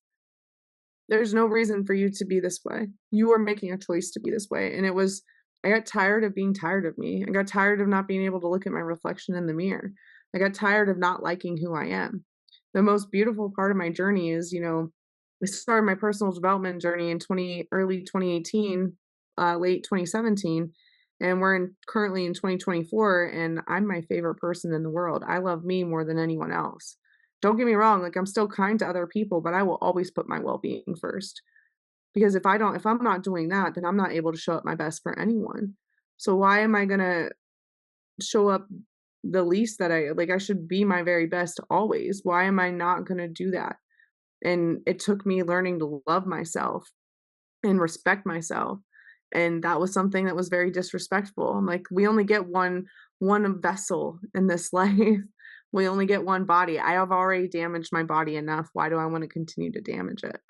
there's no reason for you to be this way. You are making a choice to be this way. And I got tired of being tired of me. I got tired of not being able to look at my reflection in the mirror. I got tired of not liking who I am. The most beautiful part of my journey is, I started my personal development journey in early 2018, late 2017, and currently in 2024, and I'm my favorite person in the world. I love me more than anyone else. Don't get me wrong, like, I'm still kind to other people, but I will always put my well-being first, because if I'm not doing that, then I'm not able to show up my best for anyone. So why am I gonna show up the least that I should be my very best always. Why am I not gonna do that? And it took me learning to love myself and respect myself, and that was something that was very disrespectful. I'm like, "We only get one vessel in this life. We only get one body. I have already damaged my body enough. Why do I wanna continue to damage it?"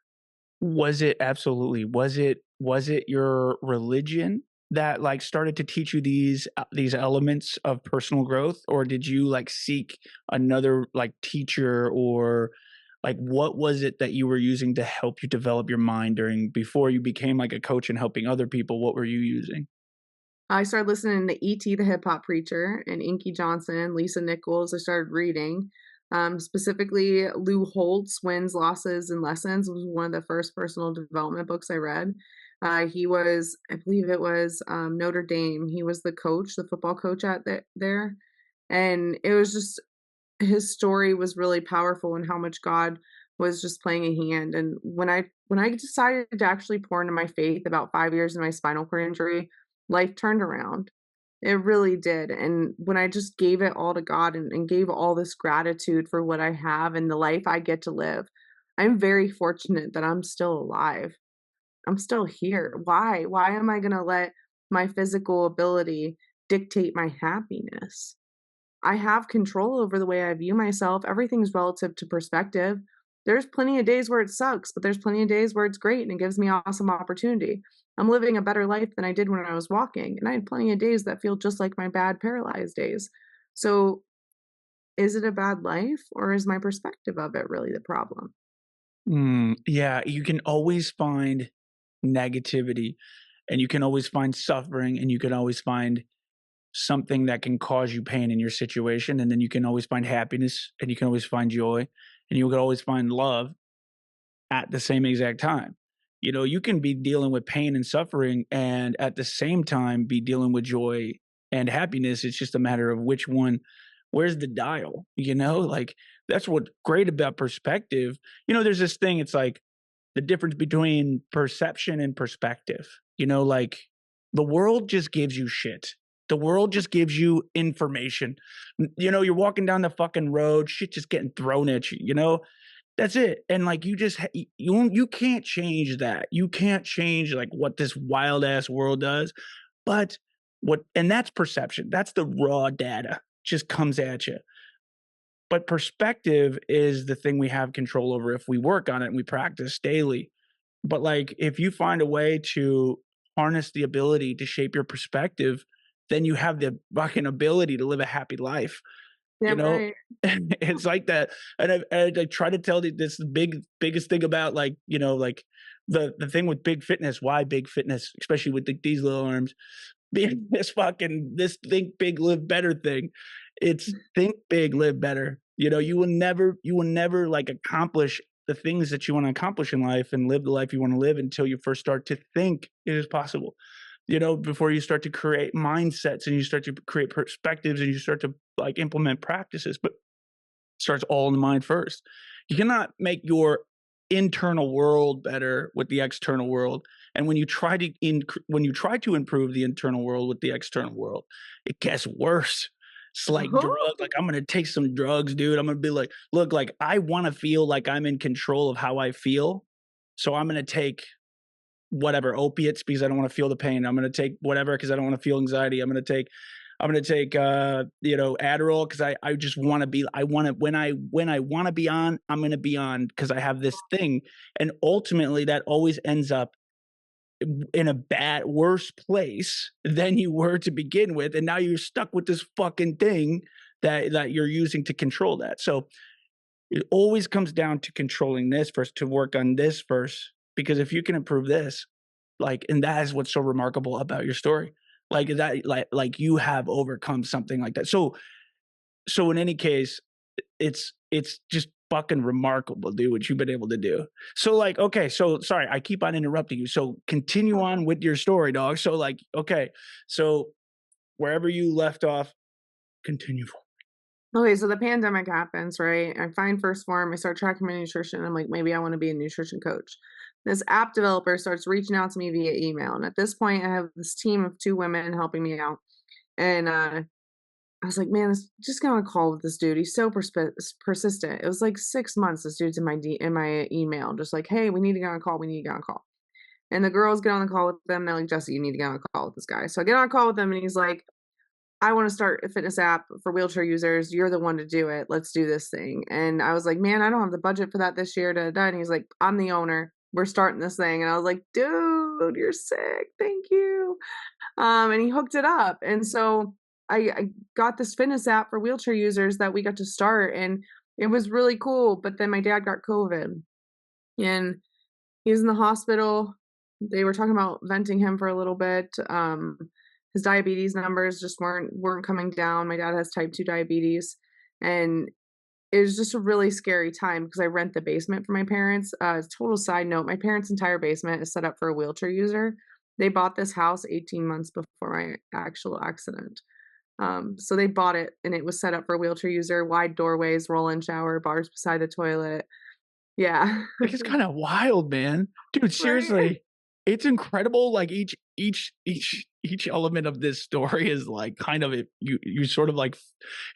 Was it absolutely. Was it your religion that, like, started to teach you these elements of personal growth, or did you, like, seek another, like, teacher, or, like, what was it that you were using to help you develop your mind during before you became, like, a coach and helping other people? What were you using? I started listening to E.T. the Hip Hop Preacher and Inky Johnson, Lisa Nichols. I started reading, specifically Lou Holtz, Wins, Losses, and Lessons was one of the first personal development books I read. He was, I believe it was Notre Dame. He was the coach, the football coach there. And it was just his story was really powerful and how much God was just playing a hand. And when I decided to actually pour into my faith about 5 years in my spinal cord injury, life turned around. It really did. And when I just gave it all to God and gave all this gratitude for what I have and the life I get to live, I'm very fortunate that I'm still alive. I'm still here. Why? Why am I gonna let my physical ability dictate my happiness? I have control over the way I view myself. Everything's relative to perspective. There's plenty of days where it sucks, but there's plenty of days where it's great and it gives me awesome opportunity. I'm living a better life than I did when I was walking, and I had plenty of days that feel just like my bad paralyzed days. So, is it a bad life or is my perspective of it really the problem? Yeah, you can always find negativity, and you can always find suffering, and you can always find something that can cause you pain in your situation, and then you can always find happiness, and you can always find joy, and you can always find love at the same exact time. You know, you can be dealing with pain and suffering and at the same time be dealing with joy and happiness. It's just a matter of which one, where's the dial, you know? Like that's what's great about perspective. You know, there's this thing, it's like the difference between perception and perspective. You know, like the world just gives you shit. The world just gives you information. You know, you're walking down the fucking road, shit just getting thrown at you, you know? That's it. And like you just you can't change that. You can't change like what this wild ass world does. But what and that's perception. That's the raw data. Just comes at you. But perspective is the thing we have control over if we work on it and we practice daily. But like if you find a way to harness the ability to shape your perspective, then you have the fucking ability to live a happy life. You Damn know, right. it's like that, and I try to tell you this biggest thing about like you know like the thing with big fitness. Why big fitness, especially with these little arms, being this think big live better thing. It's think big live better. You know, you will never like accomplish the things that you want to accomplish in life and live the life you want to live until you first start to think it is possible, you know, before you start to create mindsets and you start to create perspectives and you start to like implement practices. But it starts all in the mind first. You cannot make your internal world better with the external world. And when you try to when you try to improve the internal world with the external world, it gets worse. It's like drugs. Like I'm gonna take some drugs, dude. I'm gonna be like, look, like I want to feel like I'm in control of how I feel. So I'm gonna take whatever opiates because I don't want to feel the pain. I'm going to take whatever because I don't want to feel anxiety. I'm going to take you know Adderall because I just want to be I want to when I want to be on I'm going to be on because I have this thing, and ultimately that always ends up in a bad worse place than you were to begin with, and now you're stuck with this fucking thing that you're using to control that. So it always comes down to controlling this first, to work on this first, because if you can improve this, like, and that is what's so remarkable about your story. Like that, like you have overcome something like that. So in any case, it's just fucking remarkable, dude, what you've been able to do. So like, okay, so sorry, I keep on interrupting you. So continue on with your story, dog. So like, okay, so wherever you left off, continue. Okay, so the pandemic happens, right? I find First Form, I start tracking my nutrition. I'm like, maybe I want to be a nutrition coach. This app developer starts reaching out to me via email. And at this point, I have this team of two women helping me out. And I was like, man, just got on a call with this dude. He's so persistent. It was like 6 months. This dude's in in my email, just like, hey, we need to get on a call. We need to get on a call. And the girls get on the call with them. They're like, Jesse, you need to get on a call with this guy. So I get on a call with them, and he's like, I want to start a fitness app for wheelchair users. You're the one to do it. Let's do this thing. And I was like, man, I don't have the budget for that this year. Da, da, da. And he's like, I'm the owner. We're starting this thing. And I was like, dude, you're sick. Thank you. And he hooked it up. And so I got this fitness app for wheelchair users that we got to start. And it was really cool. But then my dad got COVID and he was in the hospital. They were talking about venting him for a little bit. His diabetes numbers just weren't coming down. My dad has type 2 diabetes, and it was just a really scary time because I rent the basement for my parents. Total side note, my parents' entire basement is set up for a wheelchair user. They bought this house 18 months before my actual accident. So they bought it and it was set up for a wheelchair user, wide doorways, roll-in shower, bars beside the toilet. Yeah. Like, it's kinda wild, man. Dude, Right? seriously, it's incredible, like, each element of this story is, like, kind of it you sort of, like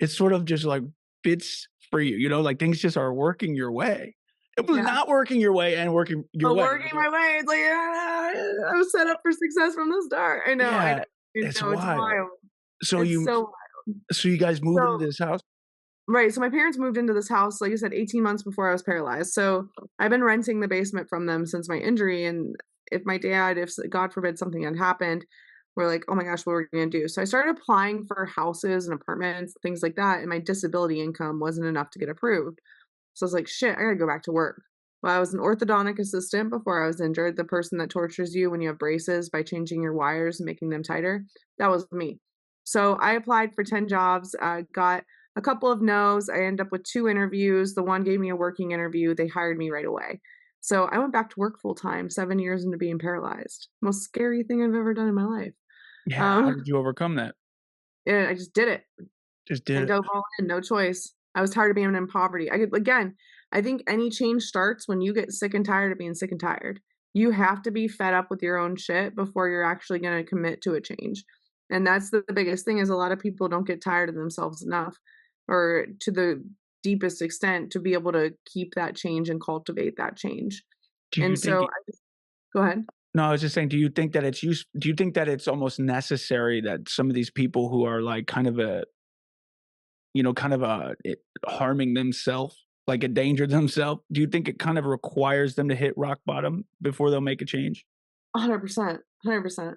it's sort of just, like, fits for you, you know, like, things just are working your way. It was Yeah. not working your way and working your But way, working like, my way, it's like, I was set up for success from the start. yeah, it's it's wild. wild. So It's you so so you guys moved into so this house? right, so my parents moved into this house, like I said, 18 months before I was paralyzed, so I've been renting the basement from them since my injury, and if my dad if God forbid something had happened, we're like, "Oh my gosh, what are we gonna do?" So I started applying for houses and apartments, things like that, and my disability income wasn't enough to get approved. So I was like, "Shit, I gotta go back to work." Well, I was an orthodontic assistant before I was injured, the person that tortures you when you have braces by changing your wires and making them tighter. That was me. So I applied for 10 jobs, got a couple of no's. I ended up with 2 interviews. The one gave me a working interview. They hired me right away. So I went back to work full time 7 years into being paralyzed. Most scary thing I've ever done in my life. Yeah, how Um, did you overcome that? and I just did it. Just I did it. dove all in, no choice. I was tired of being in poverty. I could again, I think any change starts when you get sick and tired of being sick and tired. You have to be fed up with your own shit before you're actually gonna commit to a change. And that's the biggest thing is a lot of people don't get tired of themselves enough or to the deepest extent to be able to keep that change and cultivate that change. Do And you so think I just go ahead. No, I was just saying, do you think that it's almost necessary that some of these people who are, like, kind of harming themselves, like, endanger themselves, do you think it kind of requires them to hit rock bottom before they'll make a change? 100%, 100%.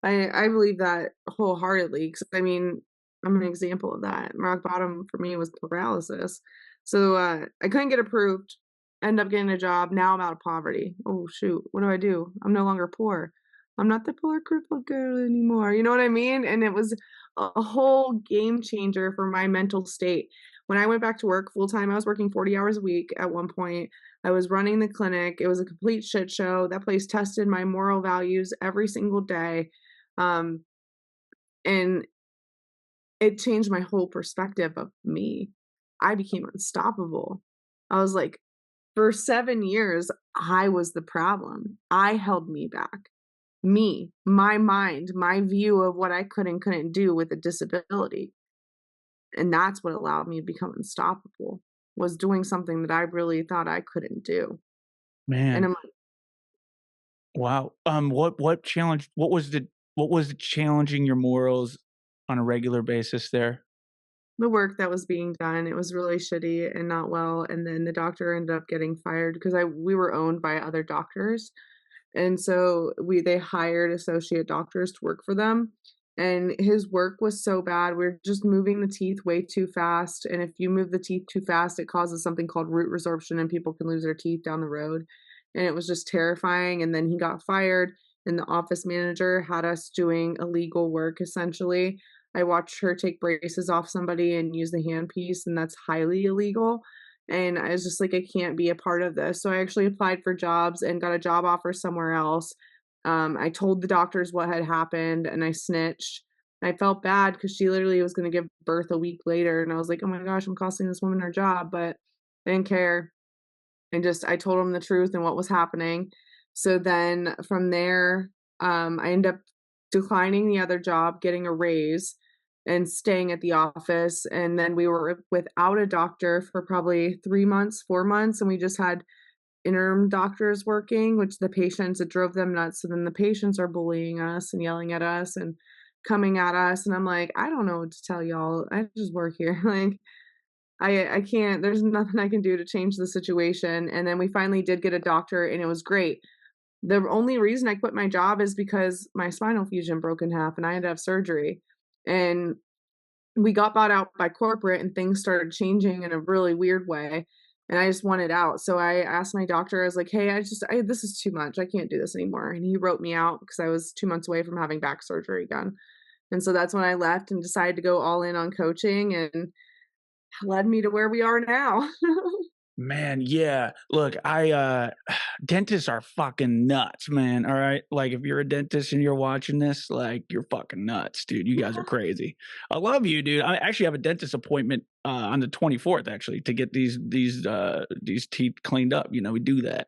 I believe that wholeheartedly because I mean, I'm an example of that. Rock bottom for me was paralysis. So, I couldn't get approved, end up getting a job, now I'm out of poverty. Oh, shoot, what do? I'm no longer poor. I'm not the poor crippled girl anymore, you know what I mean? And it was a whole game changer for my mental state. When I went back to work full time, I was working 40 hours a week at one point. I was running the clinic. It was a complete shit show. That place tested my moral values every single day. Um, and it changed my whole perspective of me. I became unstoppable. I was like, for 7 years, I was the problem. I held me back. Me, my mind, my view of what I could and couldn't do with a disability. And that's what allowed me to become unstoppable, was doing something that I really thought I couldn't do. And Man, I'm wow. What was the challenging your morals on a regular basis there? the work that was being done, it was really shitty and not well, and then the doctor ended up getting fired because I we were owned by other doctors, and so they hired associate doctors to work for them, and his work was so bad, we're just moving the teeth way too fast, and if you move the teeth too fast, it causes something called root resorption, and people can lose their teeth down the road, and it was just terrifying, and then he got fired, and the office manager had us doing illegal work, essentially. I watched her take braces off somebody and use the handpiece, and that's highly illegal, and I was just like, "I can't be a part of this." So I actually applied for jobs and got a job offer somewhere else. I told the doctors what had happened, and I snitched. I felt bad because she literally was gonna give birth a week later, and I was like, "Oh my gosh, I'm costing this woman her job," but I didn't care. And just I told him the truth and what was happening. So then from there, I ended up declining the other job, getting a raise, and staying at the office. And then we were without a doctor for probably 3 months, 4 months, and we just had interim doctors working, which the patients it drove them nuts. So then the patients are bullying us and yelling at us and coming at us. And I'm like, I don't know what to tell y'all. I just work here. Like I can't there's nothing I can do to change the situation, and then we finally did get a doctor, and it was great. The only reason I quit my job is because my spinal fusion broke in half, and I had to have surgery, and we got bought out by corporate, and things started changing in a really weird way, and I just wanted out, so I asked my doctor, I was like, "Hey, I this is too much, I can't do this anymore," and he wrote me out because I was 2 months away from having back surgery again, and so that's when I left and decided to go all in on coaching, and led me to where we are now. Man, yeah. Look, dentists are fucking nuts, man, alright? Like, if you're a dentist and you're watching this, like, you're fucking nuts, dude. You guys are crazy. I love you, dude. I actually have a dentist appointment, on the 24th, actually, to get these teeth cleaned up, we do that.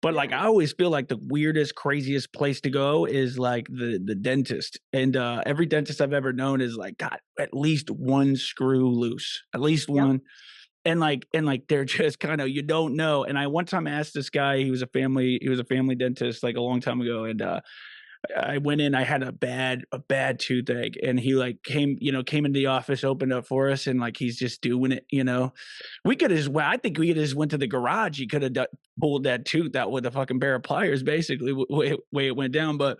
But, like, I always feel like the weirdest, craziest place to go is, like, the dentist, and, every dentist I've ever known is, like, got at least 1 screw loose, at least Yep, 1. And they're just kinda you don't know, and I one time asked this guy, he was a family dentist, like, a long time ago, and, I went in, I had a bad toothache, and he, like, came into the office, opened up for us, and, like, he's just doing it. We coulda just I think we coulda just went to the garage, he coulda pulled that tooth out with a fucking pair of pliers, basically, way it went down, but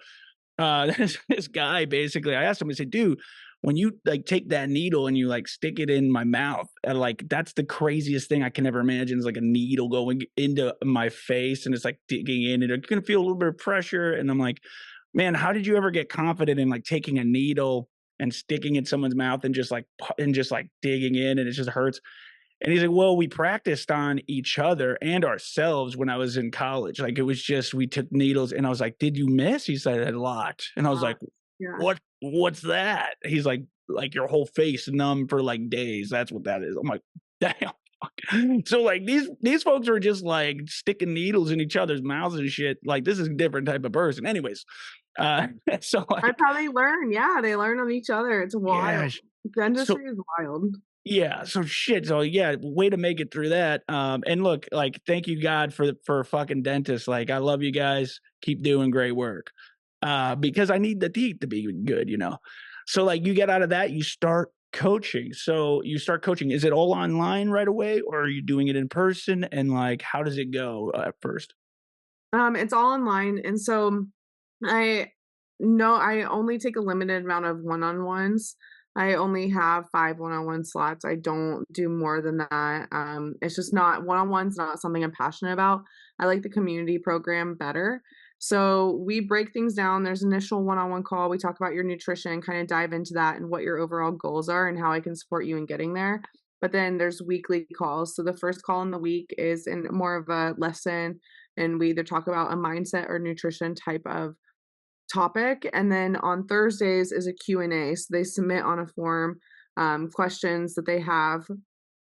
this guy basically, I asked him, I said, dude, when you like take that needle and you like stick it in my mouth, and like that's the craziest thing I can ever imagine is like a needle going into my face and it's like digging in and you're gonna feel a little bit of pressure. And I'm like, man, how did you ever get confident in like taking a needle and sticking in someone's mouth and just like digging in and it just hurts? And he's like, "Well, we practiced on each other and ourselves when I was in college. Like, it was just we took needles." And I was like, "Did you miss?" He said, "A lot." And I was like, Yeah. What's that?" He's like your whole face numb for like days. That's what that is. I'm like, "Damn." So like these folks are just like sticking needles in each other's mouths and shit. Like this is a different type of person. Anyways, so That's like how they learn, yeah, they learn on each other, it's yeah. wild. So Dentistry is wild. yeah, so shit. So yeah, way to make it through that. And look, like, thank you God for fucking dentists. Like, I love you guys. Keep doing great work. Because I need the teeth to be good, you know. So like, you get out of that, you start coaching. So you start coaching. Is it all online right away, or are you doing it in person? And like, how does it go at first? It's all online, and so I no, I only take a limited amount of one-on-ones. I only have 5 one-on-one slots. I don't do more than that. It's just not one-on-one's not something I'm passionate about. I like the community program better. So we break things down. There's initial one-on-one call. We talk about your nutrition, kind of dive into that and what your overall goals are and how I can support you in getting there. But then there's weekly calls. So the first call in the week is in more of a lesson, and we either talk about a mindset or nutrition type of topic. And then on Thursdays is a Q&A. So they submit on a form questions that they have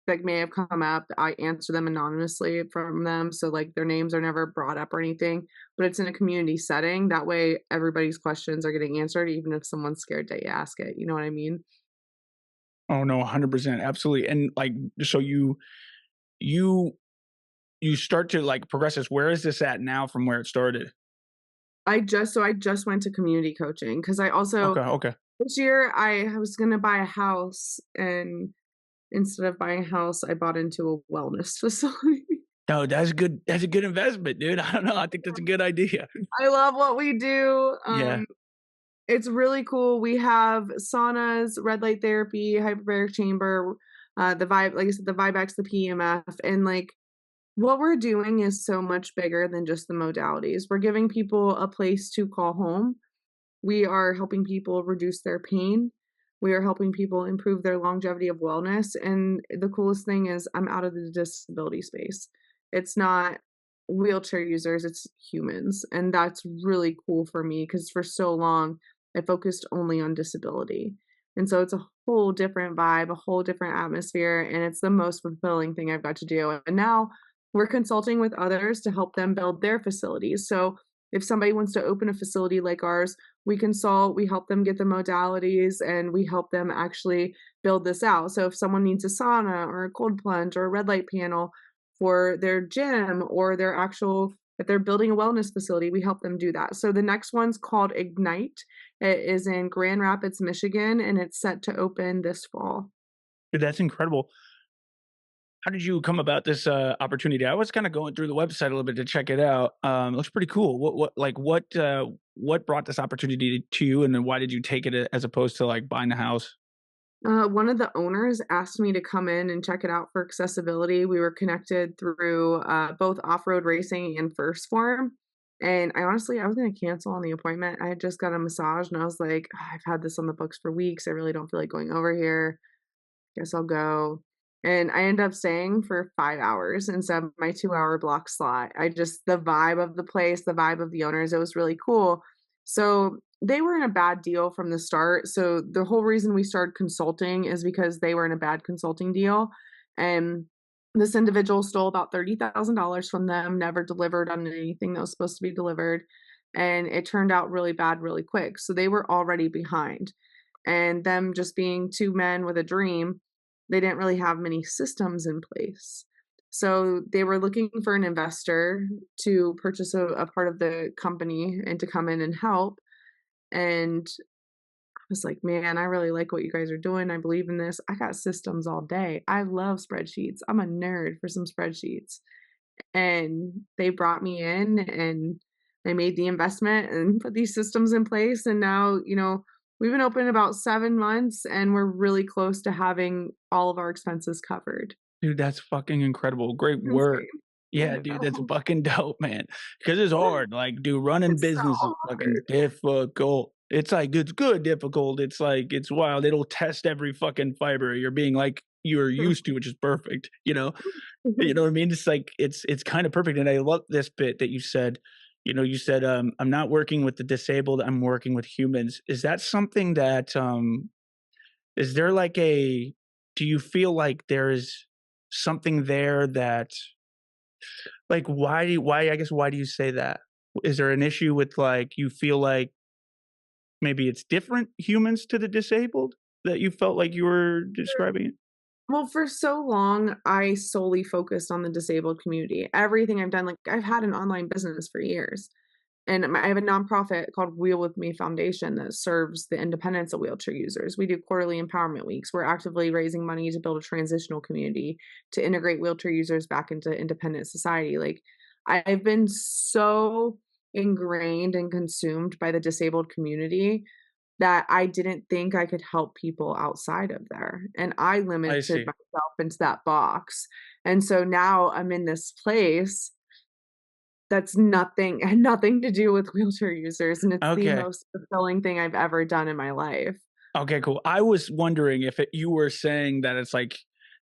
that may have come up. I answer them anonymously from them. So like their names are never brought up or anything, but it's in a community setting. That way everybody's questions are getting answered, even if someone's scared to ask it. You know what I mean? Oh no, 100%, absolutely. And like, so you you start to like progress this. Where is this at now from where it started? I just went to community coaching because I also Okay, okay. this year I was gonna buy a house, and instead of buying a house, I bought into a wellness facility. No, that's good. That's a good investment, dude. I don't know. I think that's a good idea. I love what we do. Yeah. It's really cool. We have saunas, red light therapy, hyperbaric chamber, the vibe, like I said, the Vibex, the PEMF, and like what we're doing is so much bigger than just the modalities. We're giving people a place to call home. We are helping people reduce their pain. We are helping people improve their longevity of wellness. And the coolest thing is, I'm out of the disability space. It's not wheelchair users, it's humans. And that's really cool for me because for so long, I focused only on disability. And so it's a whole different vibe, a whole different atmosphere. And it's the most fulfilling thing I've got to do. And now we're consulting with others to help them build their facilities. So if somebody wants to open a facility like ours, we consult, we help them get the modalities, and we help them actually build this out. So if someone needs a sauna or a cold plunge or a red light panel for their gym or their actual if they're building a wellness facility, we help them do that. So the next one's called Ignite. It is in Grand Rapids, Michigan, and it's set to open this fall. Dude, that's incredible. How did you come about this opportunity? I was kind of going through the website a little bit to check it out. It looks pretty cool. What brought this opportunity to you, and then why did you take it as opposed to like buying a house? One of the owners asked me to come in and check it out for accessibility. We were connected through both off-road racing and First Form. And I was going to cancel on the appointment. I had just got a massage and I was like, "Ah, I've had this on the books for weeks. I really don't feel like going over here. Guess I'll go." And I ended up staying for 5 hours instead of my 2-hour block slot. I just the vibe of the place, the vibe of the owners, it was really cool. So, they were in a bad deal from the start. So, the whole reason we started consulting is because they were in a bad consulting deal, and this individual stole about $30,000 from them, never delivered on anything that was supposed to be delivered, and it turned out really bad really quick. So, they were already behind. And them just being 2 men with a dream, they didn't really have many systems in place. So they were looking for an investor to purchase a part of the company and to come in and help. And I was like, man, I really like what you guys are doing. I believe in this. I got systems all day. I love spreadsheets. I'm a nerd for some spreadsheets. And they brought me in and they made the investment and put these systems in place. And now, we've been open about 7 months and we're really close to having all of our expenses covered. Dude, that's fucking incredible. Great work. Insane. I Yeah, dude, that's know. fucking dope, man. Because it's hard. Like, dude, running It's business is so fucking hard. difficult. It's like it's good difficult. It's like it's wild. It'll test every fucking fiber. You're being like you're used to, which is perfect, you know? You know what I mean? It's like it's kinda perfect, and I love this bit that you said, you said, "I'm not working with the disabled, I'm working with humans." Is that something that, is there like a do you feel like there's something there that like, why I guess, why do you say that? Is there an issue with, like, you feel like maybe it's different humans to the disabled that you felt like you were describing it? Well, for so long, I solely focused on the disabled community. Everything I've done, like, I've had an online business for years, and I have a nonprofit called Wheel With Me Foundation that serves the independence of wheelchair users. We do quarterly empowerment weeks. We're actively raising money to build a transitional community to integrate wheelchair users back into independent society. Like, I've been so ingrained and consumed by the disabled community that I didn't think I could help people outside of there, and I I limited see. myself into that box, and so now I'm in this place that's nothing to do with wheelchair users, and it's the Okay. most fulfilling thing I've ever done in my life. Okay, cool. I was wondering if you were saying that it's like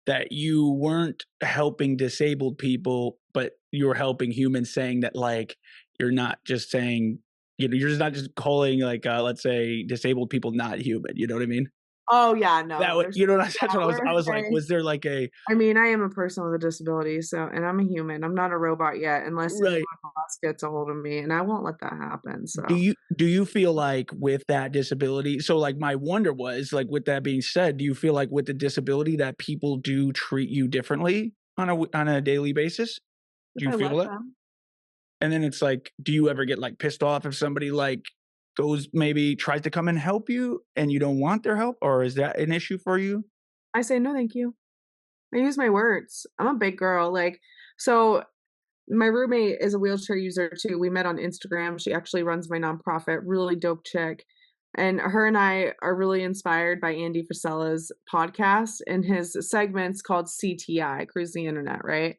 that you weren't helping disabled people, but you were helping humans, saying that like you're not just saying, you're just not just calling like let's say disabled people not human. You know what I mean? Oh, yeah, That no, would, there's that's what yeah, I was like, we're was there like a I mean, I am a person with a disability, so and I'm a human, I'm not a robot yet, unless Elon right? Musk gets a hold of me, and I won't let that happen, so Do you feel like with that disability, so like my wonder was like, with that being said, do you feel like with the disability that people do treat you differently on on a daily basis? if Do you I feel let that? them. And then it's like, do you ever get like pissed off if somebody like goes, maybe tries to come and help you and you don't want their help, or is that an issue for you? I say, "No, thank you." I use my words. I'm a big girl, like so my roommate is a wheelchair user too. We met on Instagram. She actually runs my nonprofit, really dope chick. And her and I are really inspired by Andy Frisella's podcast and his segments called CTI, Cruise the Internet, right?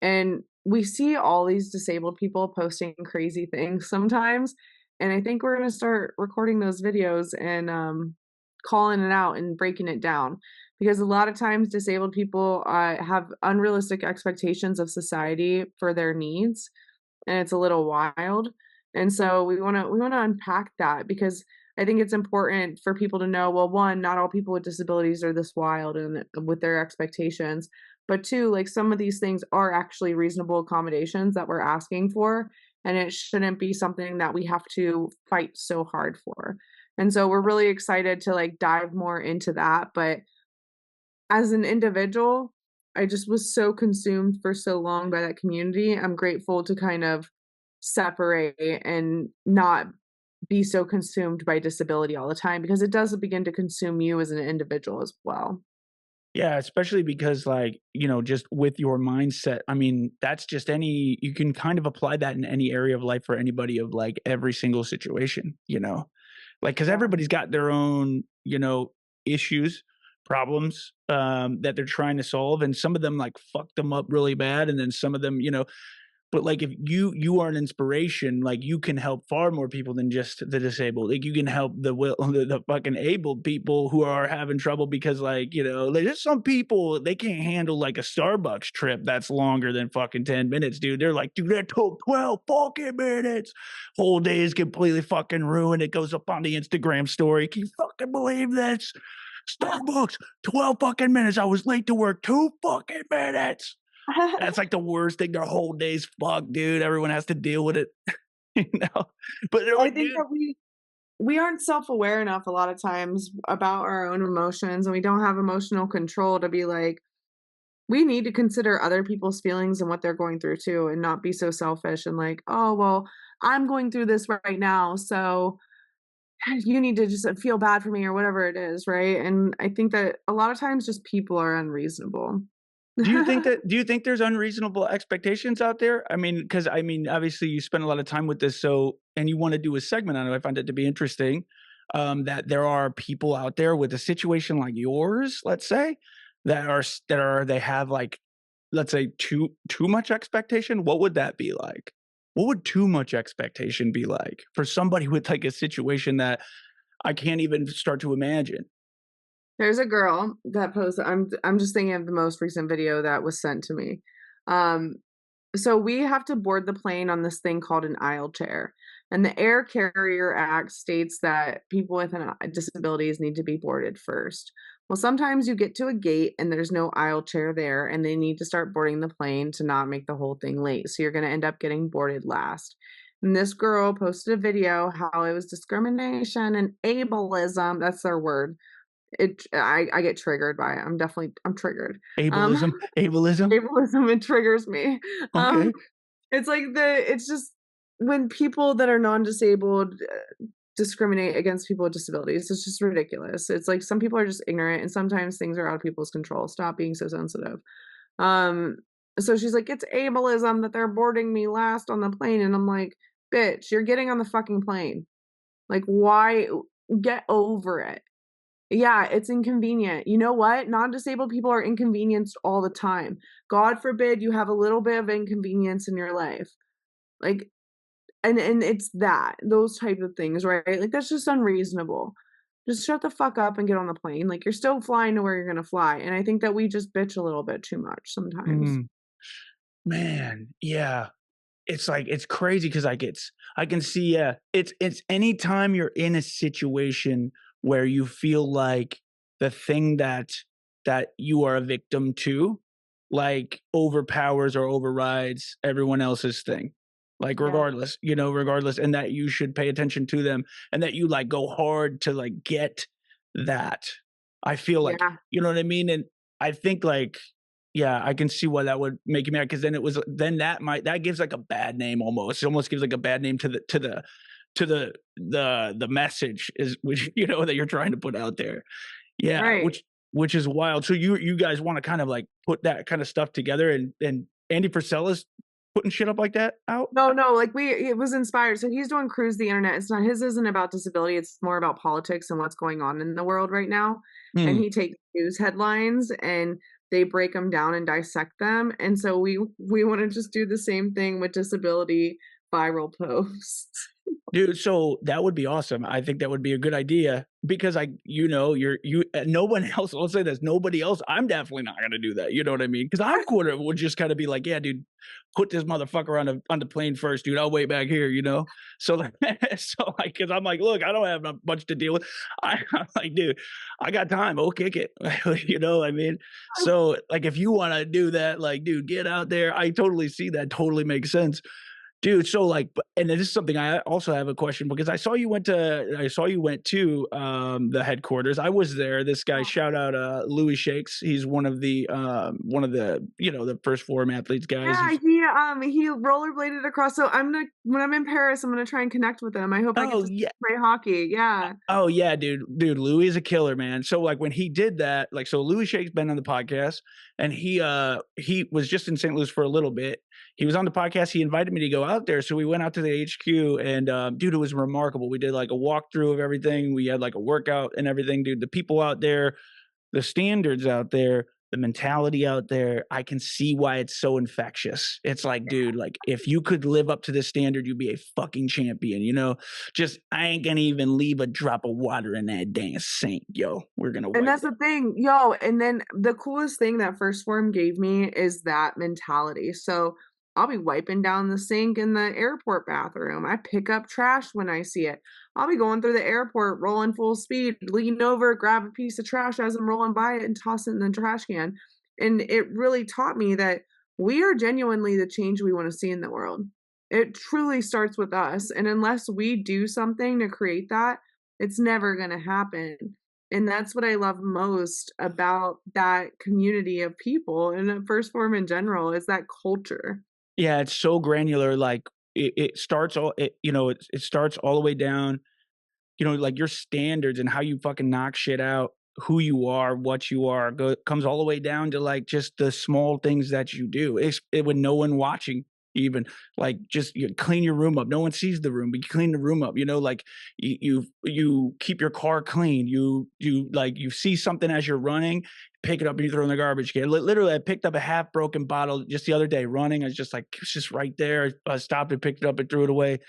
And we see all these disabled people posting crazy things sometimes. And I think we're going to start recording those videos and calling it out and breaking it down. Because a lot of times disabled people have unrealistic expectations of society for their needs, and it's a little wild. And so we want to unpack that because I think it's important for people to know, well, one, not all people with disabilities are this wild and with their expectations, but two, like some of these things are actually reasonable accommodations that we're asking for, and it shouldn't be something that we have to fight so hard for. And so we're really excited to like dive more into that, but as an individual, I just was so consumed for so long by that community. I'm grateful to kind of separate and not be so consumed by disability all the time because it does begin to consume you as an individual as well. Yeah, especially because like, just with your mindset, I mean, that's just any, you can kind of apply that in any area of life for anybody of like every single situation, like, because Yeah. everybody's got their own, issues, problems, that they're trying to solve. And some of them like fuck them up really bad. And then some of them, but like if you are an inspiration, like you can help far more people than just the disabled. Like you can help the fucking able people who are having trouble because like, there's just some people they can't handle like a Starbucks trip that's longer than fucking 10 minutes, dude. They're like, dude, that took 12 fucking minutes. Whole day is completely fucking ruined. It goes up on the Instagram story. Can you fucking believe this? Starbucks, 12 fucking minutes. I was late to work 2 fucking minutes. That's like the worst thing. Their whole day's fucked, dude. Everyone has to deal with it, you know? But they're I like, think dude, that we aren't self-aware enough a lot of times about our own emotions, and we don't have emotional control to be like, we need to consider other people's feelings and what they're going through too, and not be so selfish and like, "Oh, well, I'm going through this right now, so you need to just feel bad for me," or whatever it is, right? And I think that a lot of times just people are unreasonable. do you think there's unreasonable expectations out there? I mean, because I mean, obviously you spend a lot of time with this, so and you want to do a segment on it. I find it to be interesting. That there are people out there with a situation like yours, let's say, they have like, let's say, too much expectation. What would that be like? What would too much expectation be like for somebody with like a situation that I can't even start to imagine? There's a girl that posted I'm just thinking of the most recent video that was sent to me. Um, so we have to board the plane on this thing called an aisle chair, and the Air Carrier Act states that people with disabilities need to be boarded first. Well, sometimes you get to a gate and there's no aisle chair there, and they need to start boarding the plane to not make the whole thing late. So you're going to end up getting boarded last. And this girl posted a video how it was discrimination and ableism. That's their word. I get triggered by it. I'm triggered. Um, Ableism, ableism. ableism, it triggers me. Um, Okay. it's like it's just when people that are non-disabled, discriminate against people with disabilities, it's just ridiculous. It's like some people are just ignorant and sometimes things are out of people's control. Stop being so sensitive. Um, so she's like, "It's ableism that they're boarding me last on the plane," and I'm like, "Bitch, you're getting on the fucking plane. Like, why get over it." Yeah, it's inconvenient. You know what? Non-disabled people are inconvenienced all the time. God forbid you have a little bit of inconvenience in your life. Like, and it's those type of things, right? Like, that's just unreasonable. Just shut the fuck up and get on the plane. Like, you're still flying to where you're gonna fly, and I think that we just bitch a little bit too much sometimes. Mm, man, yeah. It's like it's crazy because I can see, yeah, it's anytime you're in a situation where you feel like the thing that you are a victim to, like, overpowers or overrides everyone else's thing. Like, Yeah. regardless, regardless, and that you should pay attention to them and that you, like, go hard to, like, get that. I feel like, Yeah. you know what I mean? And I think, like, yeah, I can see why that would make you mad because then that gives, like, a bad name almost. It almost gives, like, a bad name to the message is which, that you're trying to put out there. Yeah, Right. which is wild. So you guys wanna kind of, like, put that kinda stuff together and Andy Frisella's putting shit up like that out? No, no, like, it was inspired. So he's doing Cruise the Internet. It's not his isn't about disability, it's more about politics and what's going on in the world right now, and Mm. he takes news headlines and they break them down and dissect them, and so we wanna just do the same thing with disability viral posts. Dude, so that would be awesome. I think that would be a good idea because no one else, I'll say this, nobody else, I'm definitely not gonna do that, you know what I mean? Because I'm quarter would just kinda be like, "Yeah, dude, put this motherfucker on the plane first, dude, I'll wait back here," you know? So, like like, because 'cause I'm like, "Look, I don't have much to deal with." I'm like, "Dude, I got time, I'll kick it." You know what I mean? So, like, if you wanna do that, like, dude, get out there. I totally see that, totally makes sense. Dude, so, like and this is something I also have a question because I saw you went to, the headquarters. I was there. This guy, shout out, Louis Shakes. He's one of the, the first forum athletes guys. Yeah, He's he rollerbladed across, so I'm gonna when I'm in Paris, I'm gonna try and connect with him. I hope I get Oh, to yeah. play hockey, yeah. Oh, yeah, dude, Louis is a killer, man. So, like, when he did that, like, so Louis Shake's been on the podcast, and he was just in St. Louis for a little bit. He was on the podcast, he invited me to go out there, so we went out to the HQ, and, dude, it was remarkable. We did, like, a walkthrough of everything. We had, like, a workout and everything, dude. The people out there, the standards out there, the mentality out there, I can see why it's so infectious. It's like, dude, like if you could live up to this standard, you'd be a fucking champion, you know? Just I ain't gonna even leave a drop of water in that damn sink, yo. We're gonna And wipe that's that. the thing, yo, and then the coolest thing that First Form gave me is that mentality. So, I'll be wiping down the sink in the airport bathroom. I pick up trash when I see it. I'll be going through the airport, rolling full speed, lean over, grab a piece of trash as I'm rolling by it, and toss it in the trash can. And it really taught me that we are genuinely the change we want to see in the world. It truly starts with us. And unless we do something to create that, it's never going to happen. And that's what I love most about that community of people and the First Form in general is that culture. Yeah, it's so granular, like it starts all it starts all the way down, like your standards and how you fucking knock shit out, who you are, what you are, comes all the way down to like just the small things that you do. With no one watching, even like just you clean your room up. No one sees the room, but you clean the room up. Like you keep your car clean. You like you see something as you're running, pick it up and you throw it in the garbage can. Literally, I picked up a half broken bottle just the other day running. I was just like, it's just right there. I stopped and picked it up and threw it away.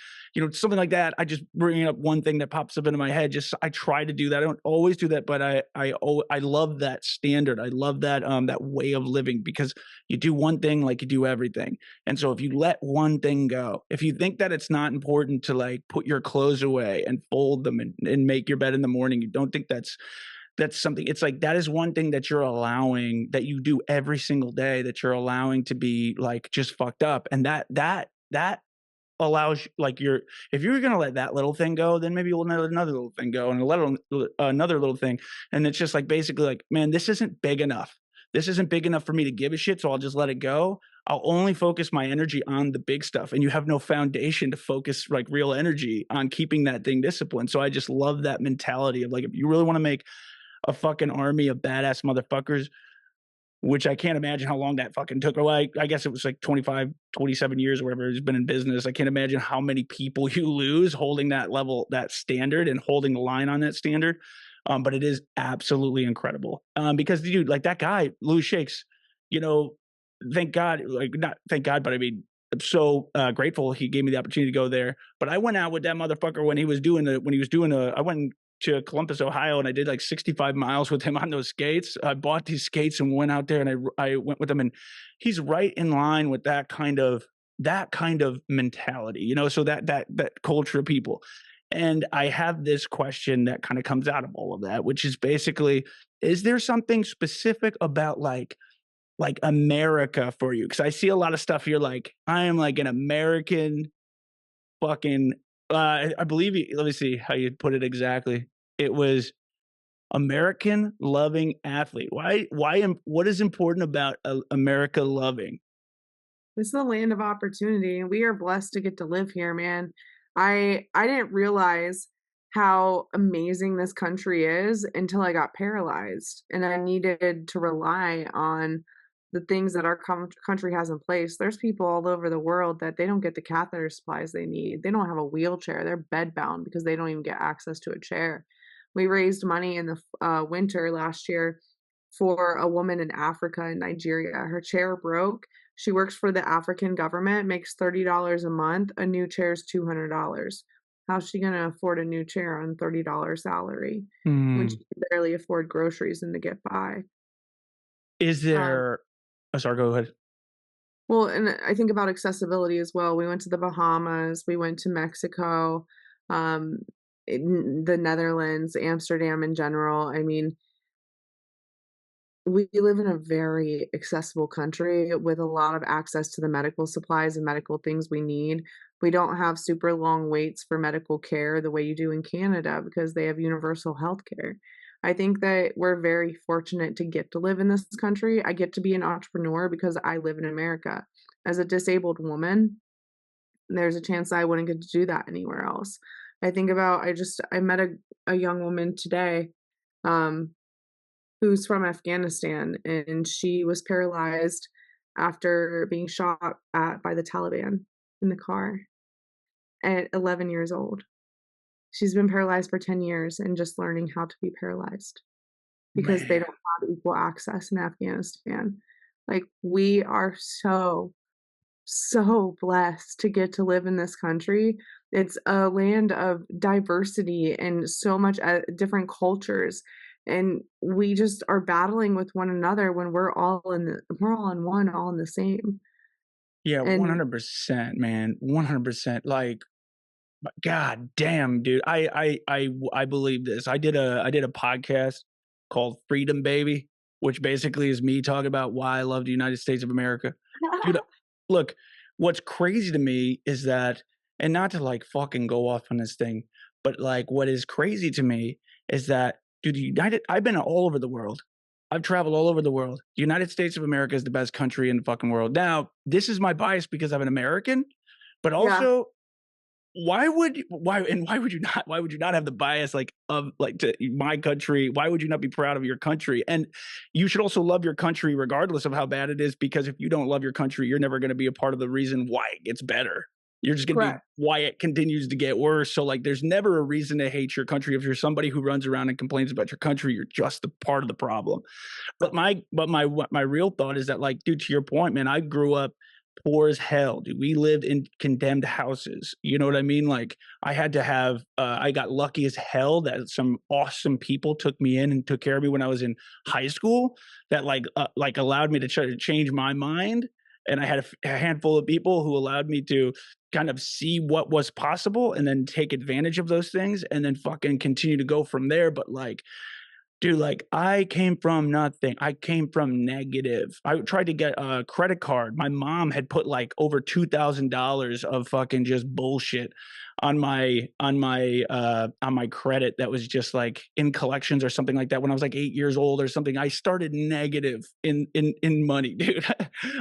Something like that. I just bring up one thing that pops up into my head. Just I try to do that. I don't always do that, but I love that standard. I love that way of living, because you do one thing like you do everything. And so if you let one thing go, if you think that it's not important to like put your clothes away and fold them and make your bed in the morning, you don't think that's something. It's like that is one thing that you're allowing, that you do every single day, that you're allowing to be like just fucked up. And that allows like your if you're gonna let that little thing go, then maybe you'll let another little thing go and another little thing. And it's just like basically like, man, this isn't big enough. This isn't big enough for me to give a shit, so I'll just let it go. I'll only focus my energy on the big stuff. And you have no foundation to focus like real energy on keeping that thing disciplined. So I just love that mentality of like, if you really want to make a fucking army of badass motherfuckers, which I can't imagine how long that fucking took. Like, I guess it was like 25, 27 years or whatever he's been in business. I can't imagine how many people you lose holding that level, that standard, and holding the line on that standard. But it is absolutely incredible. Because dude, like that guy, Louis Shakes, you know, thank God, like not thank God, but I mean, I'm so grateful he gave me the opportunity to go there. But I went out with that motherfucker when he was doing I went to Columbus, Ohio, and I did like 65 miles with him on those skates. I bought these skates and went out there, and I went with him, and he's right in line with that kind of mentality, so that culture of people. And I have this question that kind of comes out of all of that, which is basically, is there something specific about like America for you? Because I see a lot of stuff here like, I am like an American fucking I believe you, let me see how you put it exactly. It was American loving athlete. What is important about America loving? This is the land of opportunity, and we are blessed to get to live here, man. I didn't realize how amazing this country is until I got paralyzed, and I needed to rely on the things that our country has in place. There's people all over the world that they don't get the catheter supplies they need. They don't have a wheelchair. They're bedbound because they don't even get access to a chair. We raised money in the winter last year for a woman in Africa and Nigeria. Her chair broke. She works for the African government, makes $30 a month. A new chair is $200. How's she gonna afford a new chair on $30 salary when she Hmm. can barely afford groceries and to get by? Is Um, there Oh, sorry, go ahead. well, and I think about accessibility as well. We went to the Bahamas, we went to Mexico, um, in the Netherlands, Amsterdam in general. I mean, we live in a very accessible country with a lot of access to the medical supplies and medical things we need. We don't have super long waits for medical care the way you do in Canada because they have universal health care. I think that we're very fortunate to get to live in this country. I get to be an entrepreneur because I live in America. As a disabled woman, there's a chance I wouldn't get to do that anywhere else. I think about I met a young woman today, um, who's from Afghanistan, and she was paralyzed after being shot at by the Taliban in the car at 11 years old. She's been paralyzed for 10 years and just learning how to be paralyzed because they Man. don't have equal access in Afghanistan. Like, we are so blessed to get to live in this country. It's a land of diversity and so much different cultures, and we just are battling with one another when we're all in one, all in the same. Yeah, And 100%, man. 100%. Like, god damn, dude. I believe this. I did a podcast called Freedom Baby, which basically is me talking about why I love the United States of America. Dude, look, what's crazy to me is that, and not to like fucking go off on this thing, but like what is crazy to me is that, dude, I've been all over the world. I've traveled all over the world. The United States of America is the best country in the fucking world. Now, this is my bias because I'm an American, but yeah. also why would you not have the bias like of like to my country? Why would you not be proud of your country? And you should also love your country regardless of how bad it is, because if you don't love your country, you're never going to be a part of the reason why it gets better. You're just going to be Correct. why it continues to get worse. So like, there's never a reason to hate your country. If you're somebody who runs around and complains about your country, you're just a part of the problem. But my real thought is that, like, dude, to your point, man, I grew up poor as hell, dude. We lived in condemned houses. You know what I mean? Like, I had to have I got lucky as hell that some awesome people took me in and took care of me when I was in high school that like allowed me to try to change my mind. And I had a handful of people who allowed me to kind of see what was possible and then take advantage of those things and then fucking continue to go from there. But like, dude, like, I came from nothing. I came from negative. I tried to get a credit card. My mom had put, like, over $2,000 of fucking just bullshit on my credit that was just, like, in collections or something like that when I was, like, 8 years old or something. I started negative in money, dude.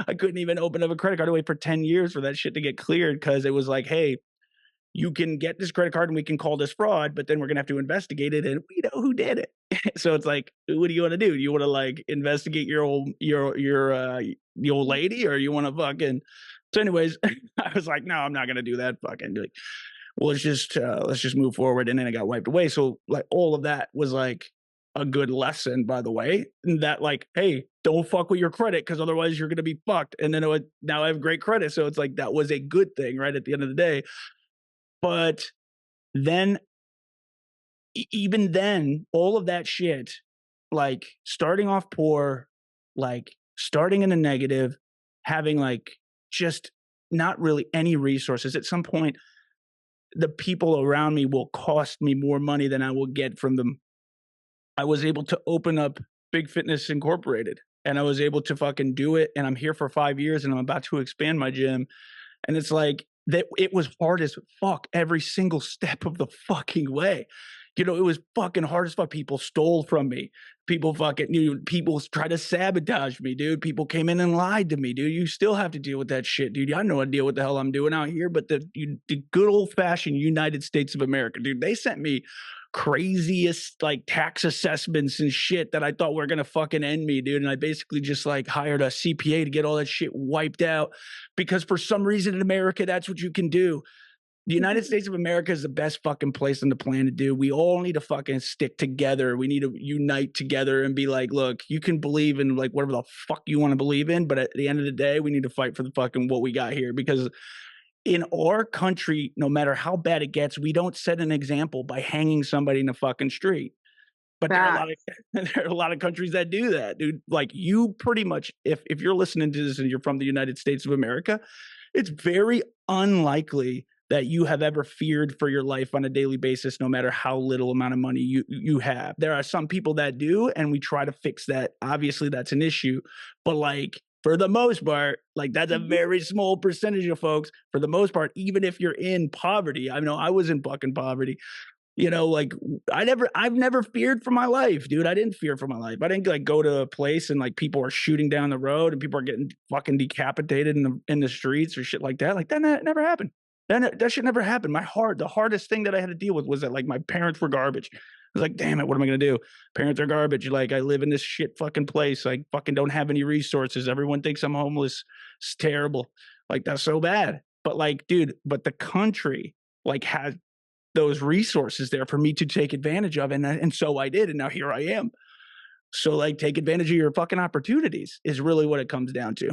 I couldn't even open up a credit card. I wait for 10 years for that shit to get cleared because it was like, "Hey, you can get this credit card and we can call this fraud, but then we're gonna have to investigate it and we know who did it." So it's like, what do you want to do? You want to like investigate your old lady, or you want to fucking? So, anyways, I was like, no, I'm not gonna do that. Fucking like, well, let's just move forward, and then it got wiped away. So like all of that was like a good lesson, by the way, that like, hey, don't fuck with your credit because otherwise you're gonna be fucked. And then now I have great credit, so it's like that was a good thing, right? At the end of the day, but then even then, all of that shit, like starting off poor, like starting in a negative, having like just not really any resources. At some point, the people around me will cost me more money than I will get from them. I was able to open up Big Fitness Incorporated and I was able to fucking do it. And I'm here for 5 years and I'm about to expand my gym. And it's like that it was hard as fuck every single step of the fucking way. You know, it was fucking hard as fuck. People stole from me. People try to sabotage me, dude. People came in and lied to me, dude. You still have to deal with that shit, dude. I have no idea what the hell I'm doing out here, but the good old fashioned United States of America, dude. They sent me craziest like tax assessments and shit that I thought were gonna fucking end me, dude. And I basically just like hired a CPA to get all that shit wiped out because for some reason in America, that's what you can do. The United States of America is the best fucking place on the planet, dude. We all need to fucking stick together. We need to unite together and be like, look, you can believe in like whatever the fuck you want to believe in, but at the end of the day, we need to fight for the fucking what we got here because in our country, no matter how bad it gets, we don't set an example by hanging somebody in the fucking street. But there are a lot of Facts. there are a lot of countries that do that, dude. Like you pretty much if you're listening to this and you're from the United States of America, it's very unlikely that you have ever feared for your life on a daily basis, no matter how little amount of money you have. There are some people that do, and we try to fix that. Obviously, that's an issue, but like for the most part, like that's a very small percentage of folks. For the most part, even if you're in poverty, I know I was in fucking poverty. You know, like I've never feared for my life, dude. I didn't fear for my life. I didn't like go to a place and like people are shooting down the road and people are getting fucking decapitated in the streets or shit like that. Like that never happened. That shit never happened. The hardest thing that I had to deal with was that like my parents were garbage. I was like, damn it, what am I gonna do? Parents are garbage. Like I live in this shit fucking place. I fucking don't have any resources. Everyone thinks I'm homeless. It's terrible. Like that's so bad. But like, dude, but the country like has those resources there for me to take advantage of, and so I did, and now here I am. So, like, take advantage of your fucking opportunities is really what it comes down to.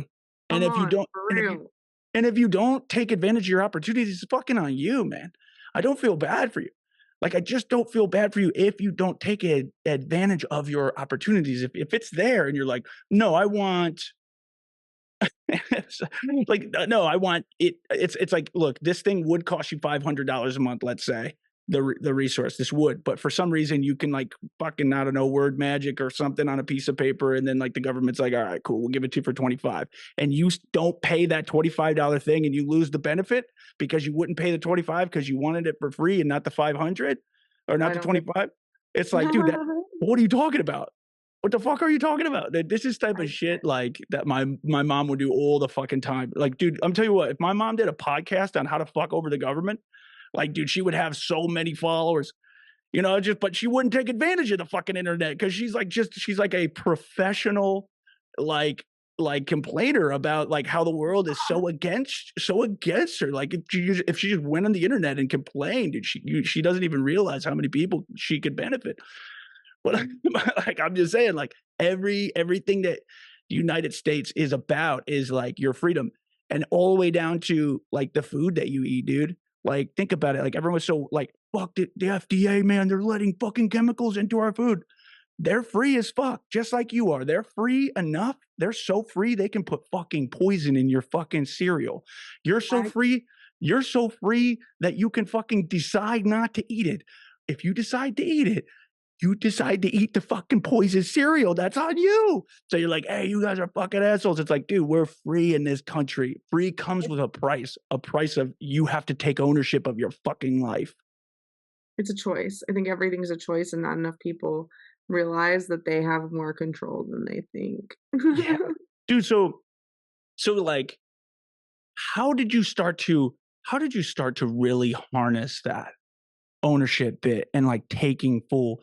And Come if you on, don't, for and if you, real. and if you don't take advantage of your opportunities, it's fucking on you, man. I don't feel bad for you. Like, I just don't feel bad for you if you don't take advantage of your opportunities. If it's there and you're like, no, I want like, no, I want it. It's like, look, this thing would cost you $500 a month, let's say the resource. This would, but for some reason, you can like fucking I don't know word magic or something on a piece of paper, and then like the government's like, all right, cool, we'll give it to you for 25, and you don't pay that $25 thing, and you lose the benefit because you wouldn't pay the 25 because you wanted it for free and not the 500 or not I the don't get 25. It's like, dude, what are you talking about? What the fuck are you talking about? This is type I of shit like that my mom would do all the fucking time. Like, dude, I'm telling you what, if my mom did a podcast on how to fuck over the government, like, dude, she would have so many followers. You know, just but she wouldn't take advantage of the fucking internet because she's like a professional, like like complainer about like how the world is so against her. Like if she just went on the internet and complained, dude, she doesn't even realize how many people she could benefit. But like I'm just saying, like everything that the United States is about is like your freedom, and all the way down to like the food that you eat, dude. Like think about it. Like everyone's so like fuck the FDA, man. They're letting fucking chemicals into our food. They're free as fuck, just like you are. They're free enough. They're so free they can put fucking poison in your fucking cereal. You're so I free. You're so free that you can fucking decide not to eat it. If you decide to eat it, you decide to eat the fucking poison cereal. That's on you. So you're like, hey, you guys are fucking assholes. It's like, dude, we're free in this country. Free comes with a price of you have to take ownership of your fucking life. It's a choice. I think everything's a choice, and not enough people realize that they have more control than they think. Yeah. Dude, so like how did you start to how did you start to really harness that ownership bit and like taking full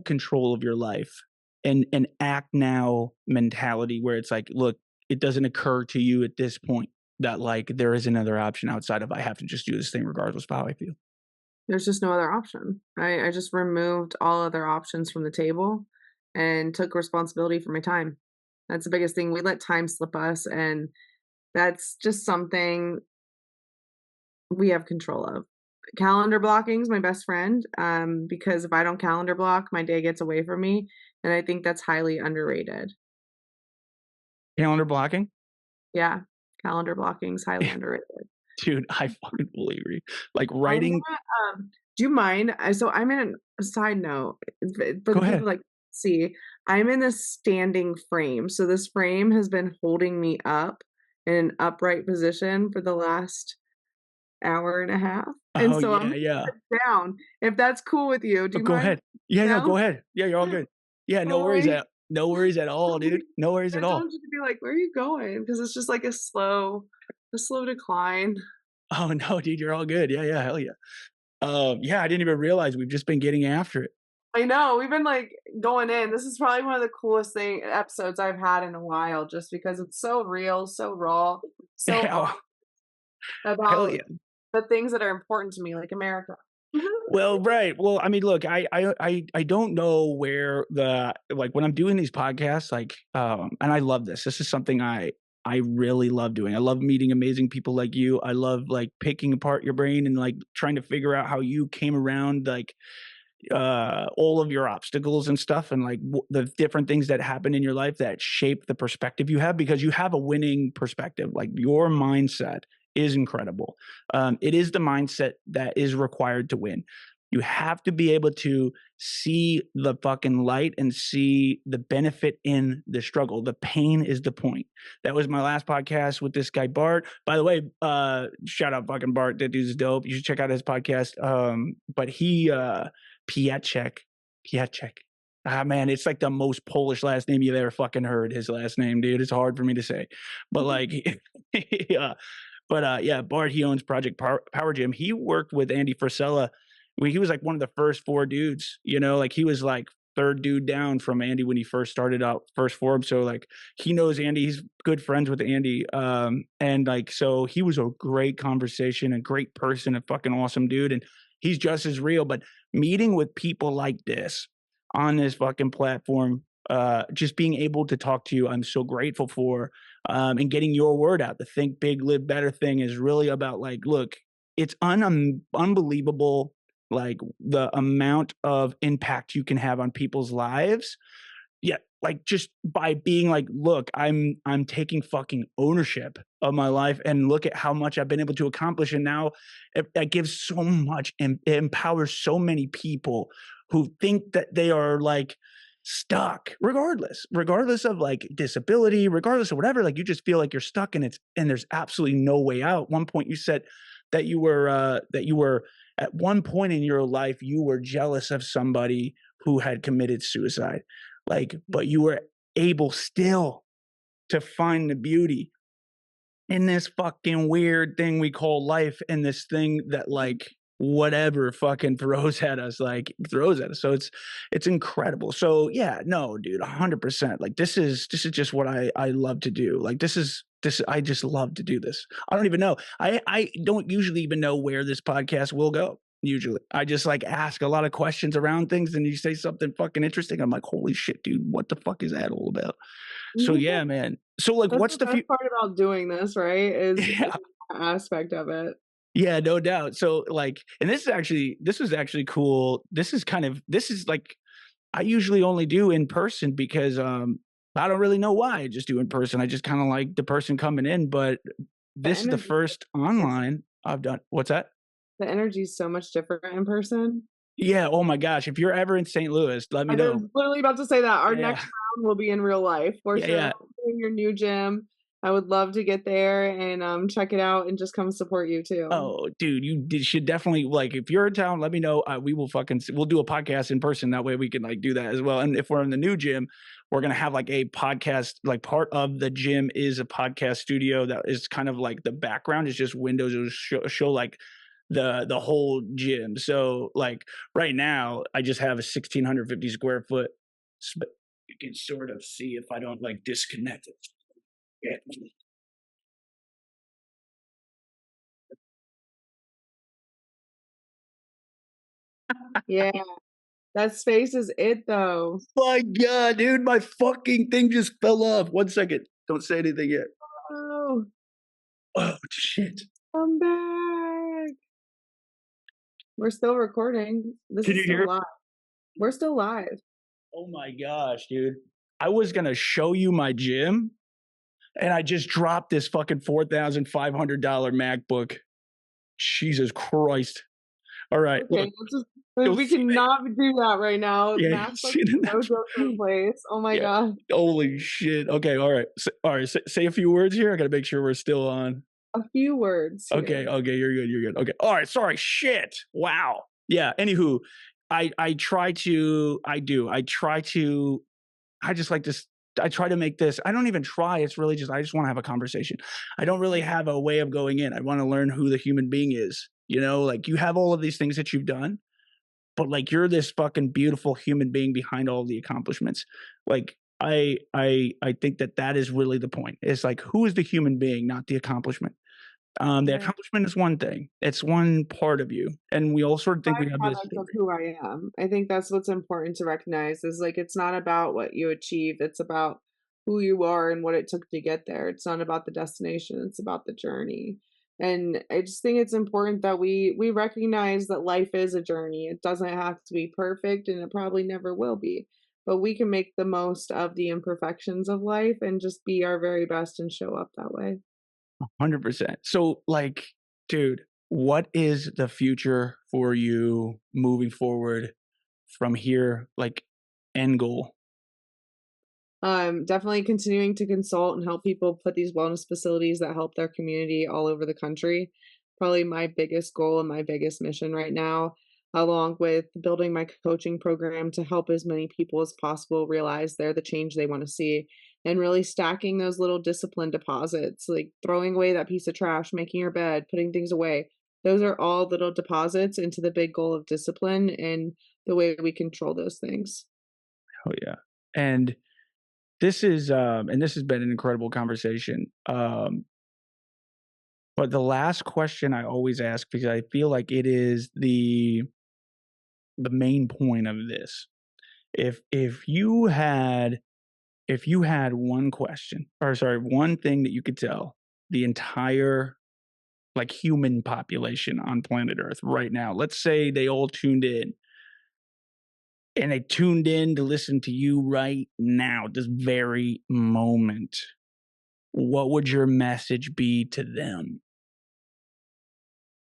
control of your life and act now mentality where it's like, look, it doesn't occur to you at this point that like there is another option outside of I have to just do this thing regardless of how I feel. There's just no other option. I just removed all other options from the table and took responsibility for my time. That's the biggest thing. We let time slip us, and that's just something we have control of. Calendar blocking is my best friend, because if I don't calendar block, my day gets away from me, and I think that's highly underrated. Calendar blocking? Yeah, calendar blocking is highly underrated. Dude, I fucking fully agree. Like I'm writing do you mind? So I'm in a side note for go the ahead. people that see. I'm in a standing frame, so this frame has been holding me up in an upright position for the last hour and a half, and Oh, so I'm yeah, yeah. down. If that's cool with you, do Oh, you go mind ahead. Yeah, no, down? go ahead. Yeah, you're all good. Yeah, Sorry. no worries at all, dude. No worries I at don't all. want you to be like, "Where are you going?" Because it's just like a slow decline. Oh, no, dude, you're all good. Yeah, yeah, hell yeah. Yeah, I didn't even realize we've just been getting after it. I know, we've been, like, going in. This is probably one of the coolest episodes I've had in a while just because it's so real, so raw, so Yeah, honest hell about yeah. the things that are important to me, like America. Well, right. Well, I mean, look, I don't know where the like when I'm doing these podcasts, like, and I love this. This is something I really love doing. I love meeting amazing people like you. I love like picking apart your brain and like trying to figure out how you came around like all of your obstacles and stuff and like the different things that happen in your life that shape the perspective you have because you have a winning perspective. Like your mindset is incredible. It is the mindset that is required to win. You have to be able to see the fucking light and see the benefit in the struggle. The pain is the point. That was my last podcast with this guy Bart. By the way, shout out fucking Bart. That dude's dope. You should check out his podcast. But he Piaczek. Piaczek. Ah, man, it's like the most Polish last name you've ever fucking heard. His last name, dude. It's hard for me to say, but like, yeah. But yeah, Bart. He owns Project Power Gym. He worked with Andy Frisella. He was like one of the first four dudes. You know, like he was like third dude down from Andy when he first started out, first Forbes. So like he knows Andy. He's good friends with Andy. And like so he was a great conversation, a great person, a fucking awesome dude, and he's just as real. But meeting with people like this on this fucking platform, just being able to talk to you, I'm so grateful for, and getting your word out. The Think Big, Live Better thing is really about like, look, it's unbelievable, like the amount of impact you can have on people's lives. Yeah, like just by being like, look, I'm taking fucking ownership of my life and look at how much I've been able to accomplish. And now that gives so much and it empowers so many people who think that they are like stuck, regardless of like disability, regardless of whatever. Like you just feel like you're stuck and there's absolutely no way out. One point you said that you were at one point in your life you were jealous of somebody who had committed suicide, like, but you were able still to find the beauty in this fucking weird thing we call life and this thing that like whatever fucking throws at us, like throws at us. So it's incredible. So yeah, no, dude, 100%. Like this is just what I love to do. Like this I just love to do this. I don't even know. I don't usually even know where this podcast will go. Usually, I just like ask a lot of questions around things, and you say something fucking interesting. I'm like, holy shit, dude, what the fuck is that all about? So yeah, man. So like, That's what's the the best future? part about doing this, right? Is Yeah, that aspect of it. yeah, no doubt. So like, and this is actually cool. This is like I usually only do in person because I don't really know why I just do in person. I just kind of like the person coming in, but The this is the energy first online I've done. What's that? the energy is so much different in person. Yeah. Oh my gosh. If you're ever in St. Louis, let me I know. was literally about to say that. Our Yeah. Yeah. next round will be in real life for Yeah. sure. Yeah. Hopefully in your new gym. I would love to get there and, check it out and just come support you too. Oh, dude, should definitely like if you're in town, let me know. We will we'll do a podcast in person. That way we can like do that as well. And if we're in the new gym, we're gonna have like a podcast. Like part of the gym is a podcast studio that is kind of like the background is just windows. It'll show like the whole gym. So like right now, I just have a 1,650 square foot. You can sort of see if I don't like disconnect it. Yeah. Yeah, that space is it though. My god, dude, my fucking thing just fell off. 1 second. Don't say anything yet. Oh, Oh, shit. come back. We're still recording. This Can is you still hear? live. We're still live. Oh my gosh, dude. I was gonna show you my gym, and I just dropped this fucking $4,500 MacBook. Jesus Christ. All right, Okay, look, let's just you'll we see that. cannot do that right now. Yeah, you'll Masks are see it in no that. joke in place. Oh my Yeah. god. Holy shit. Okay, all right. All right, say a few words here. I gotta make sure we're still on. A few words Okay, here. okay, you're good. Okay. All right, sorry. Shit. Wow. Yeah, anywho, I try to I do. I just like this I try to make this I don't even try. It's really just I just want to have a conversation. I don't really have a way of going in. I want to learn who the human being is. You know, like you have all of these things that you've done, but like you're this fucking beautiful human being behind all of the accomplishments. Like I think that that is really the point. It's like who is the human being, not the accomplishment. The Yeah. accomplishment is one thing. It's one part of you, and we all sort of think we have this Byproduct of story. who I am. I think that's what's important to recognize is like it's not about what you achieve, it's about who you are and what it took to get there. It's not about the destination, it's about the journey. And I just think it's important that we recognize that life is a journey. It doesn't have to be perfect and it probably never will be. But we can make the most of the imperfections of life and just be our very best and show up that way. 100%. So, like, dude, what is the future for you moving forward from here? Like, end goal. Definitely continuing to consult and help people put these wellness facilities that help their community all over the country. Probably my biggest goal and my biggest mission right now, along with building my coaching program to help as many people as possible realize they're the change they want to see and really stacking those little discipline deposits, like throwing away that piece of trash, making your bed, putting things away. Those are all little deposits into the big goal of discipline and the way we control those things. Oh yeah. And this has been an incredible conversation. But the last question I always ask because I feel like it is the main point of this. If you had one question or sorry, one thing that you could tell the entire like human population on planet Earth right now. Let's say they all tuned in and they tuned in to listen to you right now, this very moment. What would your message be to them?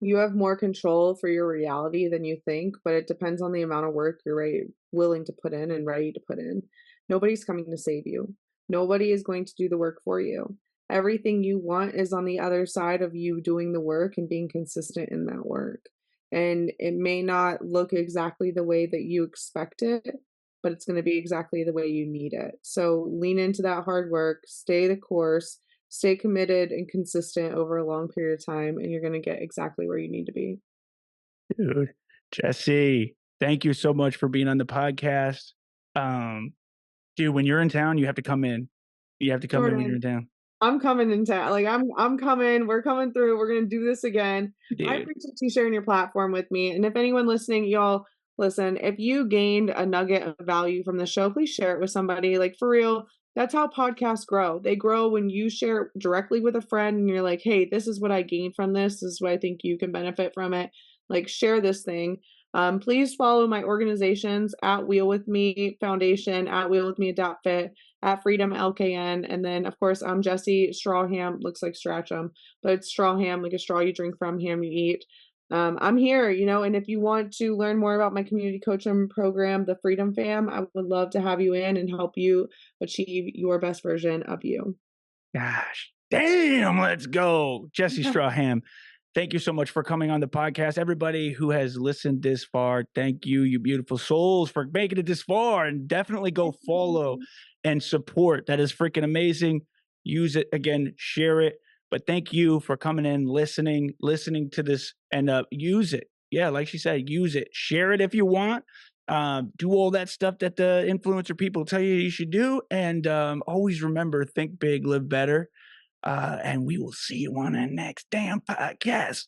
You have more control for your reality than you think, but it depends on the amount of work you're willing to put in and ready to put in. Nobody's coming to save you. Nobody is going to do the work for you. Everything you want is on the other side of you doing the work and being consistent in that work. And it may not look exactly the way that you expect it, but it's going to be exactly the way you need it. So lean into that hard work, stay the course, stay committed and consistent over a long period of time, and you're going to get exactly where you need to be. Dude, Jesse, thank you so much for being on the podcast. Um, dude, when you're in town, you have to come in. You have to come in when you're Jordan, in town. I'm coming in town. Like I'm coming. We're coming through. We're gonna do this again. I Dude. appreciate you sharing your platform with me. And if anyone listening, y'all listen, if you gained a nugget of value from the show, please share it with somebody. Like for real, that's how podcasts grow. They grow when you share it directly with a friend and you're like, hey, this is what I gained from this. This is what I think you can benefit from it. Like share this thing. Please follow my organizations at Wheel With Me Foundation, at Wheel With Me Adapt Fit, at Freedom LKN. And then, of course, I'm Jesi Stracham, looks like Stracham, but it's Strawham, like a straw you drink from, ham you eat. I'm here, and if you want to learn more about my community coaching program, the Freedom Fam, I would love to have you in and help you achieve your best version of you. Gosh, damn, let's go. Jesse Stracham, thank you so much for coming on the podcast. Everybody who has listened this far, thank you, you beautiful souls, for making it this far. And definitely go follow and support. That is freaking amazing. Use it again, share it. But thank you for coming in, listening to this, and use it. Yeah, like she said, use it. Share it if you want. Do all that stuff that the influencer people tell you should do. And always remember, think big, live better. And we will see you on the next damn podcast.